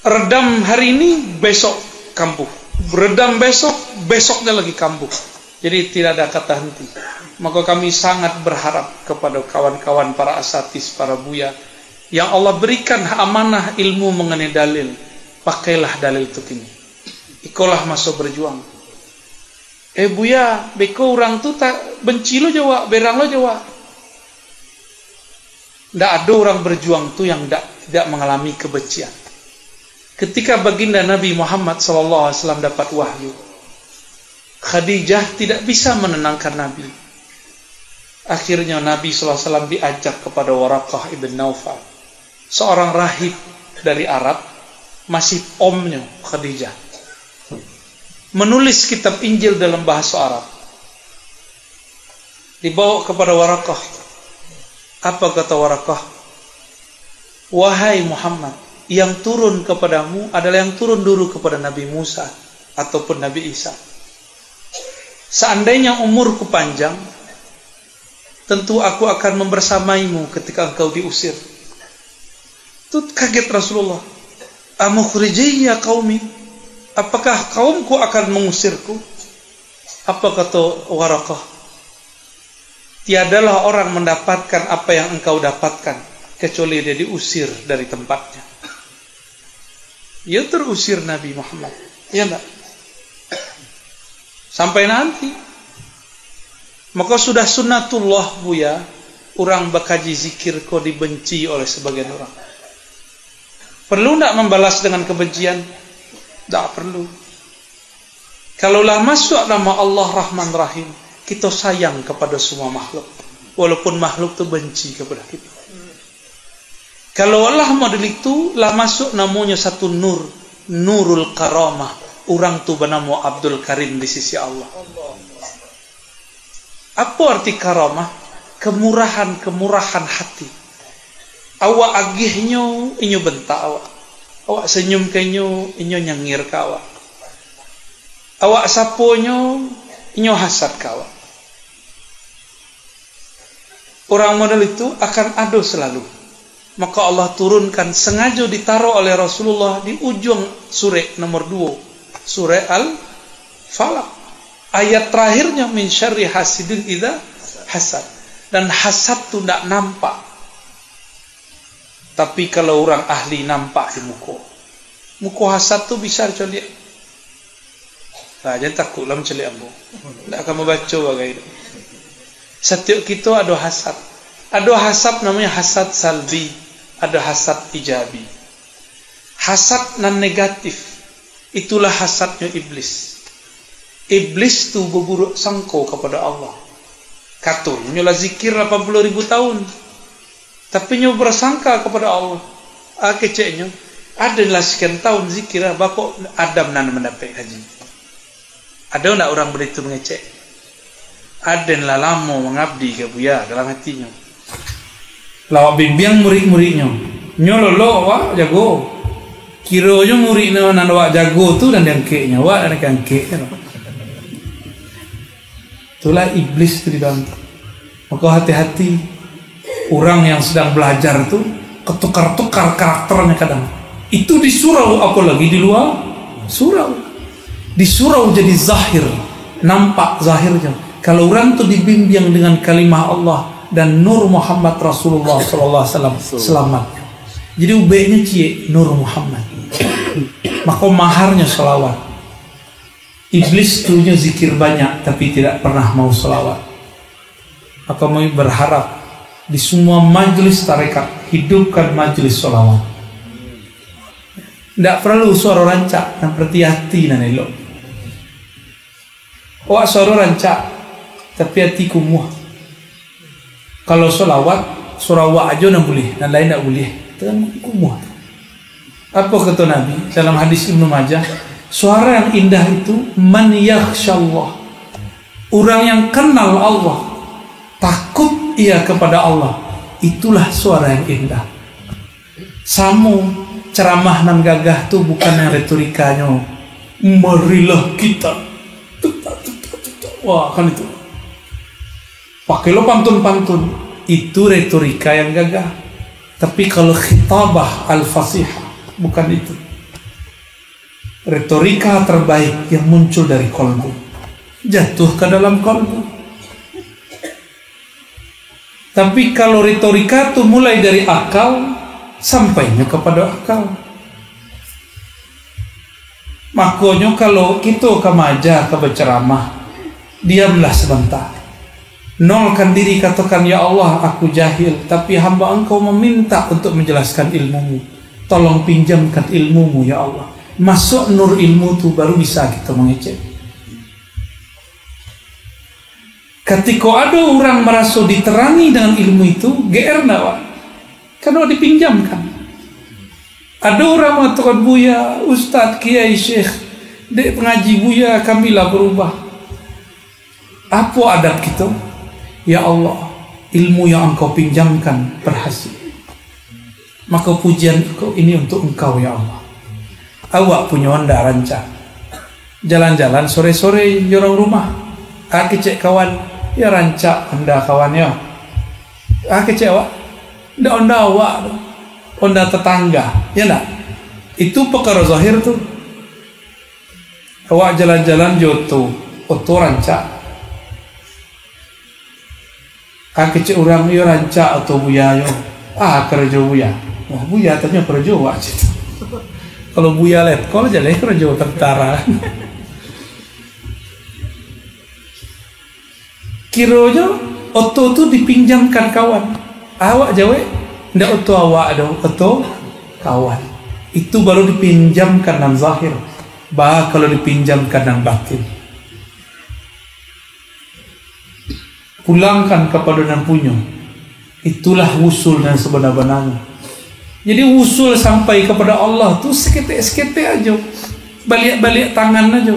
Redam hari ini, besok kambuh. Redam besok, besoknya lagi kambuh. Jadi tidak ada kata henti. Maka kami sangat berharap kepada kawan-kawan para asatis, para buya yang Allah berikan amanah ilmu mengenai dalil. Pakailah dalil itu kini. Ikolah masuk berjuang. Buya, beko orang tu tak benci lo Jawa, berang lo Jawa. Tak ada orang berjuang tu yang tidak mengalami kebencian. Ketika baginda Nabi Muhammad SAW dapat wahyu, Khadijah tidak bisa menenangkan Nabi. Akhirnya Nabi SAW diajak kepada Waraqah ibn Naufal, seorang rahib dari Arab, masih omnya Khadijah, menulis kitab Injil dalam bahasa Arab. Dibawa kepada Waraqah. Apa kata Waraqah? Wahai Muhammad, yang turun kepadamu adalah yang turun dulu kepada Nabi Musa ataupun Nabi Isa. Seandainya umurku panjang, tentu aku akan membersamaimu ketika engkau diusir. Tuh kaget Rasulullah. Amukhrijiyya qaumi? Apakah kaumku akan mengusirku? Apa kata Waraqah? Tiadalah orang mendapatkan apa yang engkau dapatkan kecuali dia diusir dari tempatnya. Ya terusir Nabi Muhammad. Ya enggak? Sampai nanti. Maka sudah sunnatullah buya, orang bakaji zikir kau dibenci oleh sebagian orang. Perlu enggak membalas dengan kebencian? Tak perlu. Kalaulah masuk nama Allah Rahman Rahim, kita sayang kepada semua makhluk, walaupun makhluk itu benci kepada kita. Kalau Allah model itu lah masuk namanya satu nur, nurul karamah. Orang tu bernama Abdul Karim di sisi Allah. Apa arti karamah? Kemurahan hati. Awak agihnya, inyo bentak awak. Awak senyum ke inyo nyengir ke awak. Awak saponyo, inyo hasad ke awak. Orang model itu akan ada selalu. Maka Allah turunkan, sengaja ditaruh oleh Rasulullah di ujung surah nomor 2. Surah Al-Falaq. Ayat terakhirnya min syarri hasidin idza hasad. Dan hasad itu tidak nampak. Tapi kalau orang ahli nampak di muka. Muka hasad itu bisa diceliak. Nah, jangan takutlah menceliak ambo. Tidak akan membaca bagai itu. Setiap kita ada hasad. Ada hasad namanya hasad salbi. Ada hasad ijabi. Hasad non negatif. Itulah hasadnya iblis. Iblis tu berburuk sangka kepada Allah. Katul, nyola zikir 80.000 tahun. Tapi nyola bersangka kepada Allah. Keceknya, adalah sekian tahun zikir, bakok Adam nan mendapat haji. Ada tak orang begitu mengecek? Adalah lama mengabdi ke buya dalam hatinya. Lawak bimbing murid-muridnya. Nyola lo wak jago. Kiranya muridnya nan wak jago tu dan diangkeknya, wak dan diangkeknya. Itulah iblis itu di dalam. Maka hati-hati orang yang sedang belajar itu ketukar-tukar karakternya kadang. Itu di surau, apalagi di luar surau. Di surau jadi zahir, nampak zahirnya. Kalau orang itu dibimbing dengan kalimah Allah dan nur Muhammad Rasulullah SAW selamat. Jadi ubeknya cie nur Muhammad. Maka maharnya selawat. Iblis tuhnya zikir banyak tapi tidak pernah mau selawat. Maka kami berharap di semua majlis tarekat hidupkan majlis selawat. Tidak perlu suara rancak dan hati dan elok. Awak suara rancak tapi hati kumuh. Kalau selawat surah awak aja nak boleh dan lain tak boleh. Itu kumuh. Apa kata Nabi dalam hadis Ibnu Majah? Suara yang indah itu man yakhshallah. Orang yang kenal Allah, takut ia kepada Allah, itulah suara yang indah. Samu ceramah nan gagah tu bukan yang retorikanya. Marilah kita. Wah, kan itu. Pakai lo pantun-pantun. Itu retorika yang gagah. Tapi kalau khitabah al-fasihah bukan itu. Retorika terbaik yang muncul dari kolbu, jatuh ke dalam kolbu. Tapi kalau retorika itu mulai dari akal, sampainya kepada akal. Makanya kalau kita kemaja ke berceramah, diamlah sebentar. Nolkan diri, katakan, ya Allah, aku jahil, tapi hamba engkau meminta untuk menjelaskan ilmumu. Tolong pinjamkan ilmumu, ya Allah. Masuk nur ilmu tu baru bisa kita mengecek. Ketika ada orang merasa diterangi dengan ilmu itu, GR nak wak? Karena dipinjamkan. Ada orang mengatakan, buya, ustaz, kiai, syekh, dek pengaji buya, kamilah berubah. Apa adab kita? Ya Allah, ilmu yang engkau pinjamkan berhasil. Maka pujian ini untuk engkau, ya Allah. Awak punya anda rancang jalan-jalan sore-sore jorong rumah, kecek kawan ya rancak anda kawan ya, kecek awak ndak anda awak onda tetangga, ya enggak? Itu perkara zahir tuh. Awak jalan-jalan joto, oto rancak. Kecil orang yo rancak atau buya yo. Kerja buya. Wah buya tanya kerja wak situ. Kalau buya letkol jadi kerja tentara. Kirojo oto tuh dipinjamkan kawan. Awak jawe ndak oto awak ada oto kawan. Itu baru dipinjamkan dan zahir. Bah kalau dipinjamkan dan batin. Pulangkan kepada yang punya. Itulah wusul dan sebenar-benarnya. Jadi wusul sampai kepada Allah tuh seketik-seketik aja. Balik-balik tangan aja.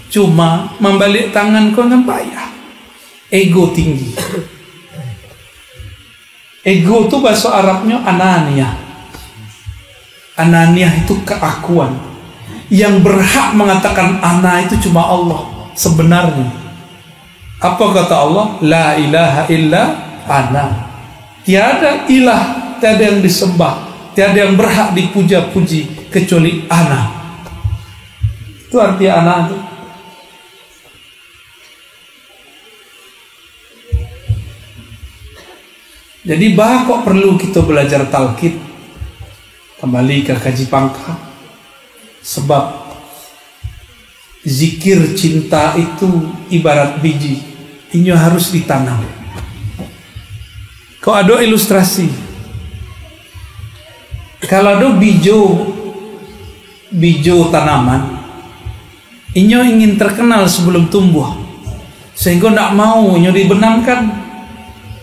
Cuma membalik tangan kau kan payah. Ego tinggi. Ego itu bahasa Arabnya anania. Anania itu keakuan. Yang berhak mengatakan ana itu cuma Allah sebenarnya. Apa kata Allah? La ilaha illa ana. Tiada ilah, tiada yang disembah, tiada yang berhak dipuja-puji kecuali ana. Itu arti ana itu. Jadi kok perlu kita belajar talqin, kembali ke kaji pangka. Sebab zikir cinta itu ibarat biji, ini harus ditanam. Kau ada ilustrasi. Kalau ada bijo tanaman, ini ingin terkenal sebelum tumbuh, sehingga tidak mau ini dibenamkan.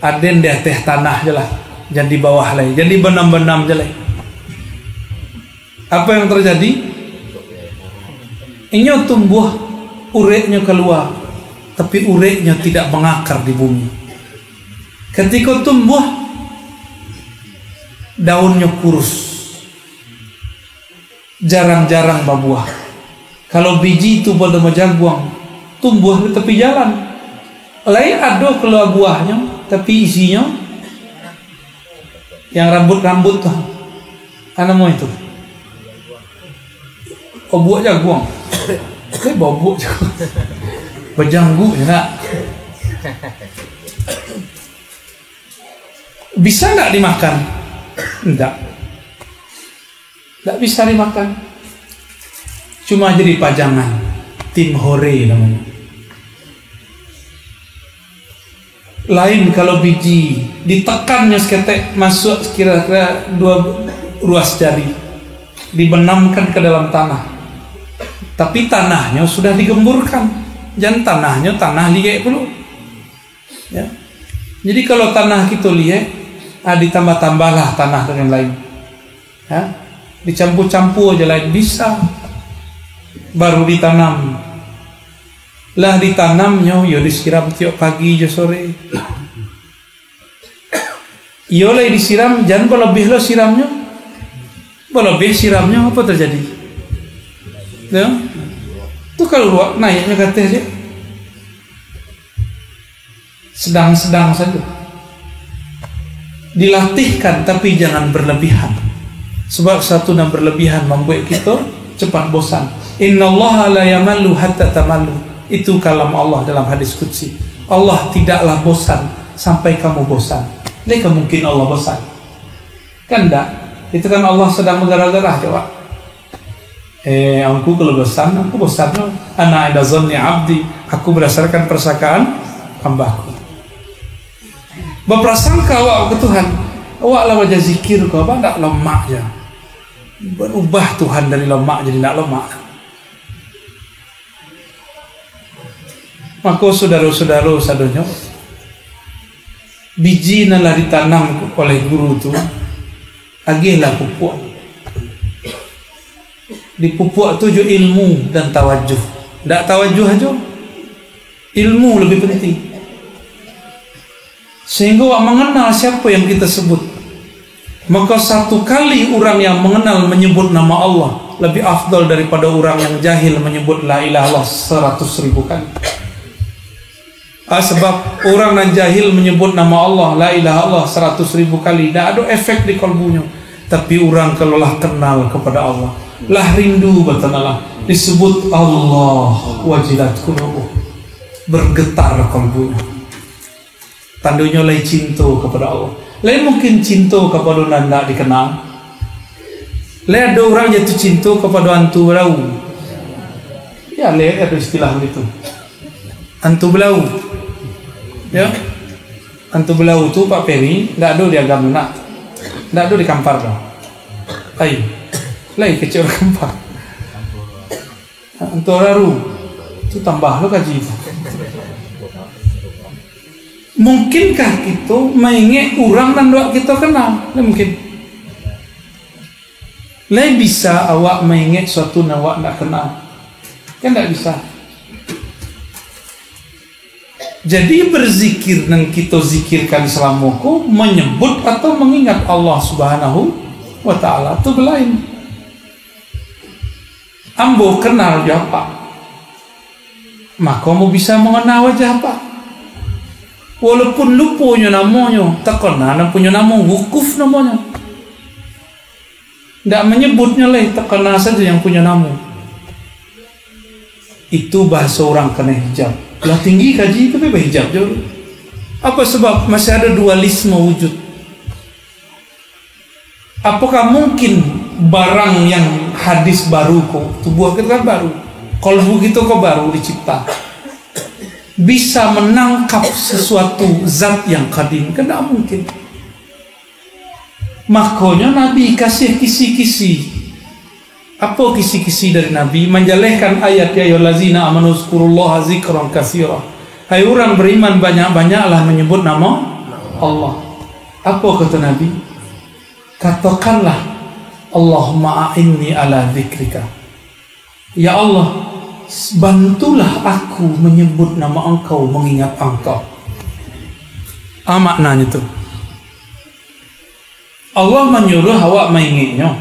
Aden deh teh tanah je lah, jadi di bawah lah, jadi benam-benam je lah. Apa yang terjadi? Ini tumbuh, ureknya keluar, tapi ureknya tidak mengakar di bumi. Ketika tumbuh, daunnya kurus, jarang-jarang berbuah. Kalau biji itu pada majaguang, tumbuh di tepi jalan. Lain ada keluar buahnya, tapi isinya yang rambut-rambut tuh. Apa mau itu? Oh buah jaguang. Kayak bobok jaguang. Berjanggu ya nak. Bisa nggak dimakan? Enggak. Nggak bisa dimakan. Cuma jadi pajangan. Tim hore namanya. Lain kalau biji ditekannya seketek masuk kira-kira 2 ruas jari, dibenamkan ke dalam tanah, tapi tanahnya sudah digemburkan. Jangan tanahnya tanah liek dulu ya. Jadi kalau tanah kita liek, ditambah-tambahlah tanah dengan lain ya, dicampur-campur aja lain bisa, baru ditanam. Lah ditanamnya, yo disiram tiap pagi jo sore. Yo lah disiram, jangan berlebih lo siramnya. Berlebih siramnya apa terjadi? Ya, tuh kalau naiknya kata aja. Sedang-sedang saja. Dilatihkan tapi jangan berlebihan. Sebab satu dan berlebihan membuat kita cepat bosan. Innallaha la yamallu hatta tamallu. Itu kalam Allah dalam hadis qudsi. Allah tidaklah bosan sampai kamu bosan. Ini mungkin Allah bosan? Kan enggak. Itu kan Allah sedang menggarah-garah coba. Aku kalau bosan, aku bosan. Ana inda zanni abdi. Aku berdasarkan persakaan hambaku. Berprasangka awak ke Tuhan. Awak lah wajah zikir kau, apa tak lemak je. Berubah Tuhan dari lemak jadi tak lemak. Maka saudara-saudara sadonya, biji nalah ditanam oleh guru tu, agihlah pupuk. Di pupuk tu jo ilmu dan tawajuh. Tak tawajuh aja, ilmu lebih penting. Sehingga awak mengenal siapa yang kita sebut. Maka satu kali orang yang mengenal menyebut nama Allah lebih afdal daripada orang yang jahil menyebut la ilaha illallah 100.000 kali. Sebab orang yang jahil menyebut nama Allah la ilaha illallah 100.000 kali, tidak ada efek di kalbunya. Tapi orang kalau lah kenal kepada Allah, lah rindu batanalah disebut Allah, wajilat qulubuh, bergetar kalbunya. Tandanya lai cinta kepada Allah. Lai mungkin cinta kepada nanda dikenal. Lai ada orang jatuh cinta kepada hantu belau. Ya, lai ada istilah begitu. Hantu belau. Ya. Hantu belau tu Pak Peri, ndak ada di agama nak. Ndak ada di kampar dah. Lai kecil kampar. Hantu raru. Tu tambah lo kaji. Mungkinkah kita mengingat orang dan doa kita kenal? Lah mungkin. Lah bisa awak mengingat suatu awak tak kenal? Kan tak bisa. Jadi berzikir dan kita zikirkan selama ku menyebut atau mengingat Allah Subhanahu wa ta'ala itu belain. Ambo kenal dia apa? Maka kamu bisa mengenal wajah apa? Walaupun lupa namanya, tak kenal punya nama, wukuf namanya. Tidak menyebutnya lah, tak kenal saja yang punya nama. Itu bahasa orang kena hijab. Lah tinggi kaji tapi berhijab je. Apa sebab? Masih ada dualisme wujud. Apakah mungkin barang yang hadis baru kok, tubuh kita kan baru, kalbu kita kok baru dicipta, bisa menangkap sesuatu zat yang kadim? Kan tidak mungkin. Makanya Nabi kasih kisi-kisi. Apa kisi-kisi dari Nabi? Menjelehkan ayat ya ayyuhallazina amanu zkurullaha zikran katsira. Hai orang beriman, banyak-banyaklah menyebut nama Allah. Apa kata Nabi? Katakanlah Allahumma a'inni ala dzikrika. Ya Allah, bantulah aku menyebut nama Engkau, mengingat Engkau. Maknanya itu. Allah menyuruh awak mengingatnya.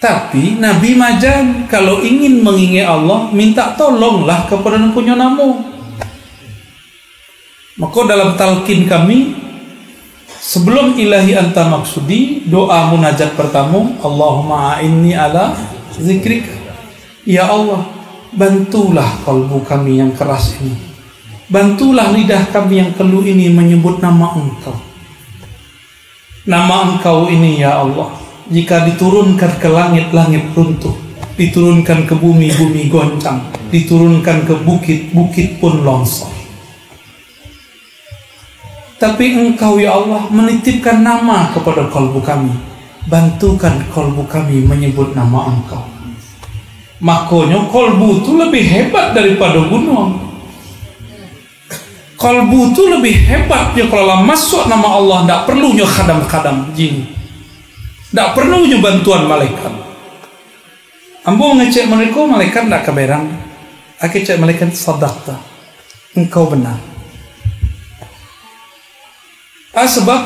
Tapi Nabi majan kalau ingin mengingat Allah, minta tolonglah kepada yang punya nama. Maka dalam talqin kami, sebelum ilahi anta maksudi, doa munajat pertama, Allahumma a'inni ala zikrika. Ya Allah, bantulah kalbu kami yang keras ini, bantulah lidah kami yang keluh ini menyebut nama Engkau. Nama Engkau ini ya Allah, jika diturunkan ke langit, langit runtuh, diturunkan ke bumi, bumi goncang, diturunkan ke bukit, bukit pun longsor. Tapi Engkau ya Allah menitipkan nama kepada kalbu kami, bantukan kalbu kami menyebut nama Engkau. Makanya kalbu itu lebih hebat daripada gunung. Kalbu itu lebih hebatnya kalau masuk nama Allah, tidak perlunya khadam-khadam jin, tidak perlunya bantuan malaikat. Ambo ngecek mereka, malaikat tidak keberang. Aku cek malaikat, sadaqta, engkau benar. Sebab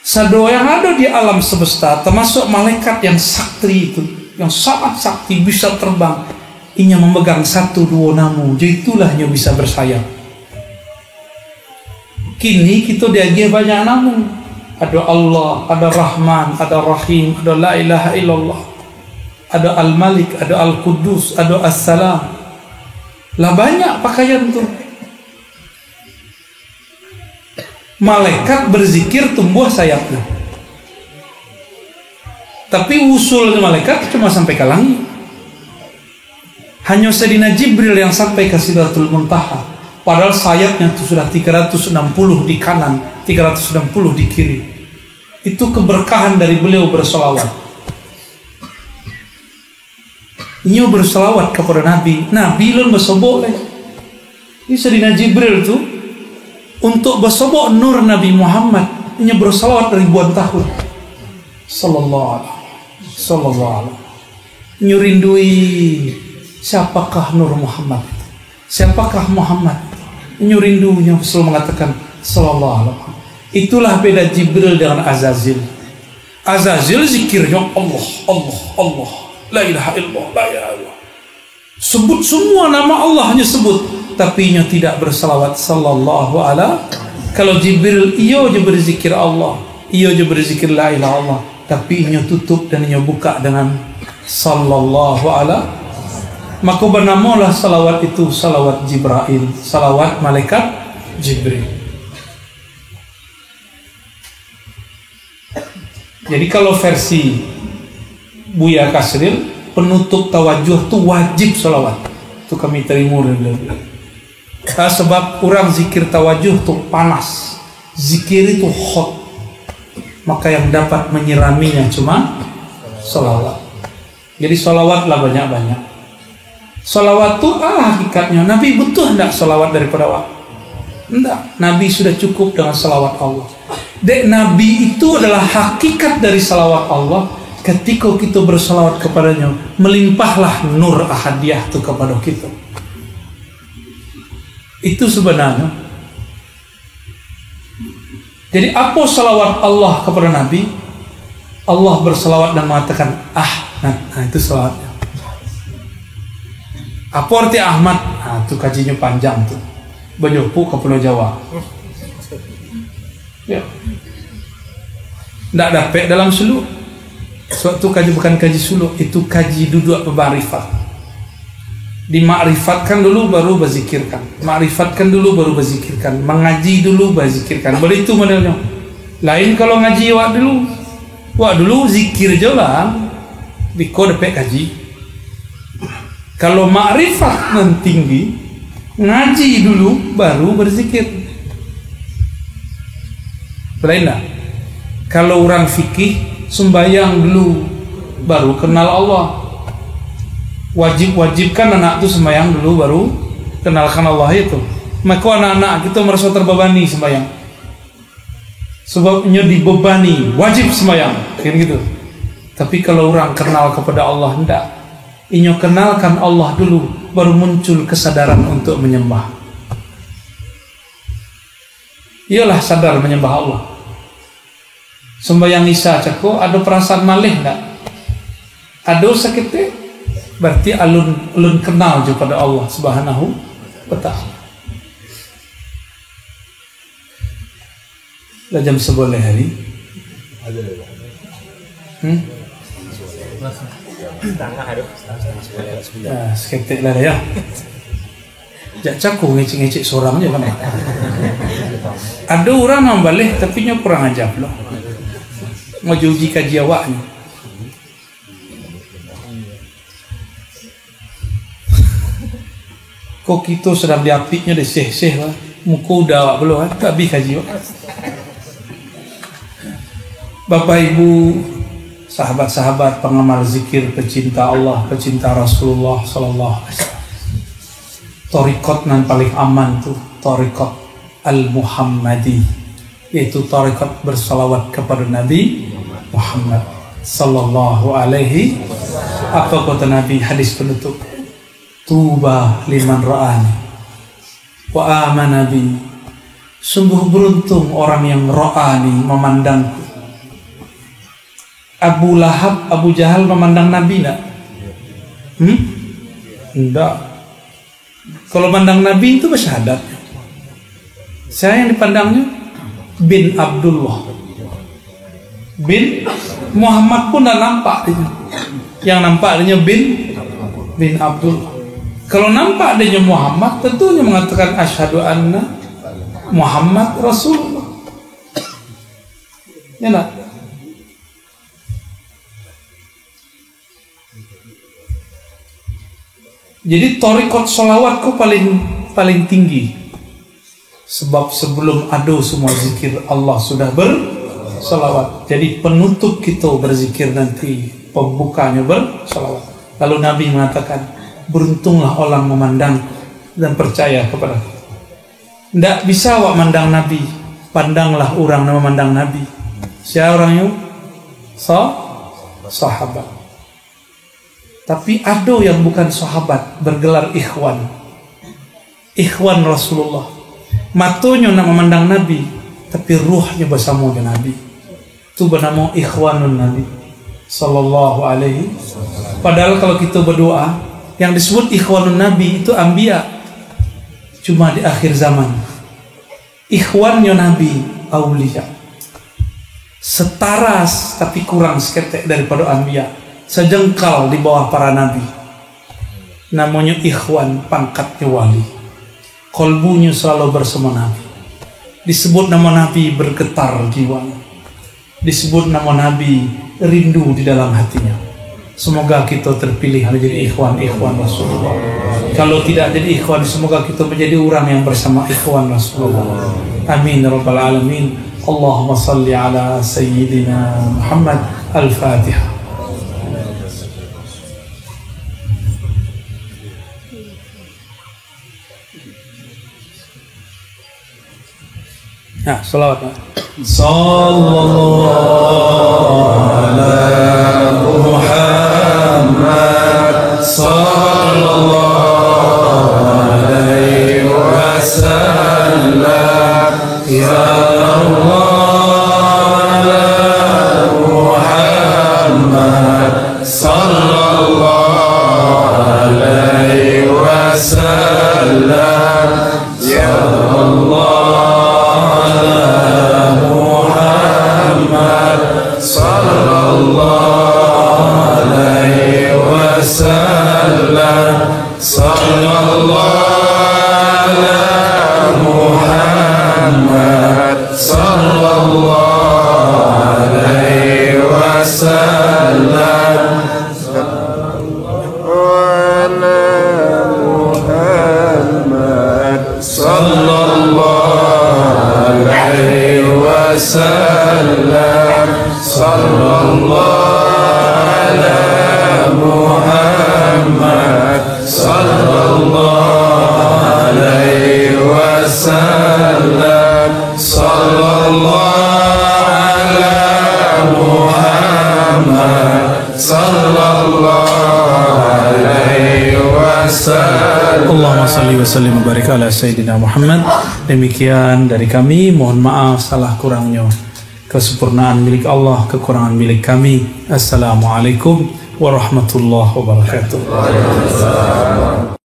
sado yang ada di alam semesta, termasuk malaikat yang sakti itu, yang sangat sakti, bisa terbang, inya memegang 1-2 namu, jadi itulah yang bisa bersayap. Kini kita diagih banyak namu. Ada Allah, ada Rahman, ada Rahim, ada La ilaha illallah, ada Al-Malik, ada Al-Quddus, ada As-Salam. Lah banyak pakaian tu. Malaikat berzikir tumbuh sayapnya. Tapi usulnya malaikat cuma sampai ke langit. Hanya Sayyidina Jibril yang sampai ke Sidratul Muntaha. Padahal sayapnya itu sudah 360 di kanan, 360 di kiri. Itu keberkahan dari beliau berselawat. Ini berselawat kepada Nabi. Nabi lun bersobok leh. Ini Sayyidina Jibril itu untuk bersobok nur Nabi Muhammad. Ini berselawat ribuan tahun. Sallallahu alaihi. Nyurindui siapakah Nur Muhammad? Siapakah Muhammad? Nyurindunya selalu mengatakan sallallahu alaihi. Itulah beda Jibril dengan Azazil. Azazil zikirnya Allah, Allah, Allah, la ilaha illallah, la ilaha illallah. Sebut semua nama Allah hanya sebut, tapi nya tidak bersalawat sallallahu alaihi. Kalau Jibril iyo je berzikir Allah, iyo je berzikir la ilaha illallah, tapi inyo tutup dan inyo buka dengan sallallahu ala, maka bernamalah salawat itu salawat Jibril, salawat malaikat Jibril. Jadi kalau versi Buya Kasril, penutup tawajuh itu wajib salawat. Itu kami terima dari beliau. Sebab orang zikir tawajuh itu panas, zikir itu hot, maka yang dapat menyiraminya cuma salawat. Jadi salawatlah banyak-banyak. Salawat itu hakikatnya Nabi butuh hendak salawat daripada awak? Enggak, Nabi sudah cukup dengan salawat Allah. Dek, Nabi itu adalah hakikat dari salawat Allah. Ketika kita bersalawat kepadanya, melimpahlah nur ahadiyah itu kepada kita. Itu sebenarnya. Jadi apa salawat Allah kepada Nabi? Allah bersalawat dan mengatakan nah itu salawatnya. Apa arti Ahmad? Nah, itu kajinya panjang tuh. Banyopu ke Pulau Jawa. Ya. Tidak dapat dalam suluk. Suatu kaji bukan kaji suluk, itu kaji duduk bermarifat. Dimakrifatkan dulu baru berzikirkan. Makrifatkan dulu baru berzikirkan. Mengaji dulu berzikirkan. Begitu modelnya. Lain kalau ngaji wak dulu zikir je lah. Biko dapat kaji. Kalau makrifat nan tinggi, ngaji dulu baru berzikir. Lain tak? Kalau orang fikih, sembayang dulu baru kenal Allah. Wajibkan anak itu sembayang dulu baru kenalkan Allah itu. Maka anak-anak kita merasa terbebani sembayang. Sebabnya dibebani, wajib sembayang, kan gitu. Tapi kalau orang kenal kepada Allah, hendak inyo kenalkan Allah dulu, baru muncul kesadaran untuk menyembah. Iyalah sadar menyembah Allah. Sembayang isya cako ada perasaan malih enggak? Ada sakit, berarti alun kenal je pada Allah Subhanahu wa ta'ala. Dah jam 11 hari. Seketik lah ya. Jak cakup ngecek-ngecek seorang je kan. Ada orang membalik tapi nya kurang ajar loh. Mau uji kaji awaknya. Kok kita sedang diapiknya dah seh-seh lah. Muka udah awak belum kan? Tak habis kaji awak. Bapak Ibu, sahabat-sahabat pengamal zikir, pecinta Allah, pecinta Rasulullah sallallahu alaihi wasallam. Tariqat nan paling aman tu tariqat Al-Muhammadi, yaitu tariqat bersalawat kepada Nabi Muhammad sallallahu alaihi. Apa kata Nabi hadis penutup? Tuba liman ra'ani wa amana bi. Sungguh beruntung orang yang ra'ani, memandangku. Abu Lahab, Abu Jahal memandang Nabi enggak? Enggak. Kalau mandang Nabi itu bersyahadat. Saya yang dipandangnya bin Abdullah, bin Muhammad pun dah nampak dia. Yang nampak dia bin Abdullah. Kalau nampak dia Muhammad, tentunya mengatakan asyhadu anna Muhammad Rasulullah. Ya tak? Jadi tariqat salawat kau paling tinggi. Sebab sebelum ada semua zikir Allah sudah bersalawat. Jadi penutup kita berzikir nanti, pembukanya bersalawat. Lalu Nabi mengatakan, beruntunglah orang memandang dan percaya kepada aku. Tidak bisa awak mandang Nabi, pandanglah orang yang memandang Nabi. Siapa orangnya? Sahabat. Tapi ada yang bukan sahabat bergelar ikhwan. Ikhwan Rasulullah. Matonya nak memandang Nabi, tapi ruhnya bersama dengan Nabi. Itu bernama ikhwanun Nabi sallallahu alaihi. Padahal kalau kita berdoa, yang disebut ikhwanun Nabi itu anbiya. Cuma di akhir zaman. Ikhwannya Nabi auliya. setara tapi kurang seketek daripada anbiya, sejengkal di bawah para nabi. Namanya ikhwan, pangkatnya wali. Kolbunya selalu bersama nabi. Disebut nama nabi bergetar jiwanya. Disebut nama nabi rindu di dalam hatinya. Semoga kita terpilih menjadi ikhwan Rasulullah. Kalau tidak jadi ikhwan, semoga kita menjadi orang yang bersama ikhwan Rasulullah. Amin ya rabbal alamin. Allahumma salli ala sayyidina Muhammad. Al-Fatihah. Ya, salawat. Sallallahu ala Muhammad sallallahu alaihi wasallam. Ya Allah ala Muhammad sallallahu alaihi wasallam. Ya Allah sallallahu alaihi wasallam. Sallallahu ala Muhammad sallallahu alaihi wasallam. Sallallahu alaihi wasallam. Sallallahu ala Muhammad sallallahu alaihi wasallam. Sallallahu ala Muhammad sallallahu alaihi wasallam. Allahumma salli wa sallim wa barik ala sayyidina Muhammad. Demikian dari kami, mohon maaf salah kurangnya. Kesempurnaan milik Allah, kekurangan milik kami. Assalamualaikum warahmatullahi wabarakatuh.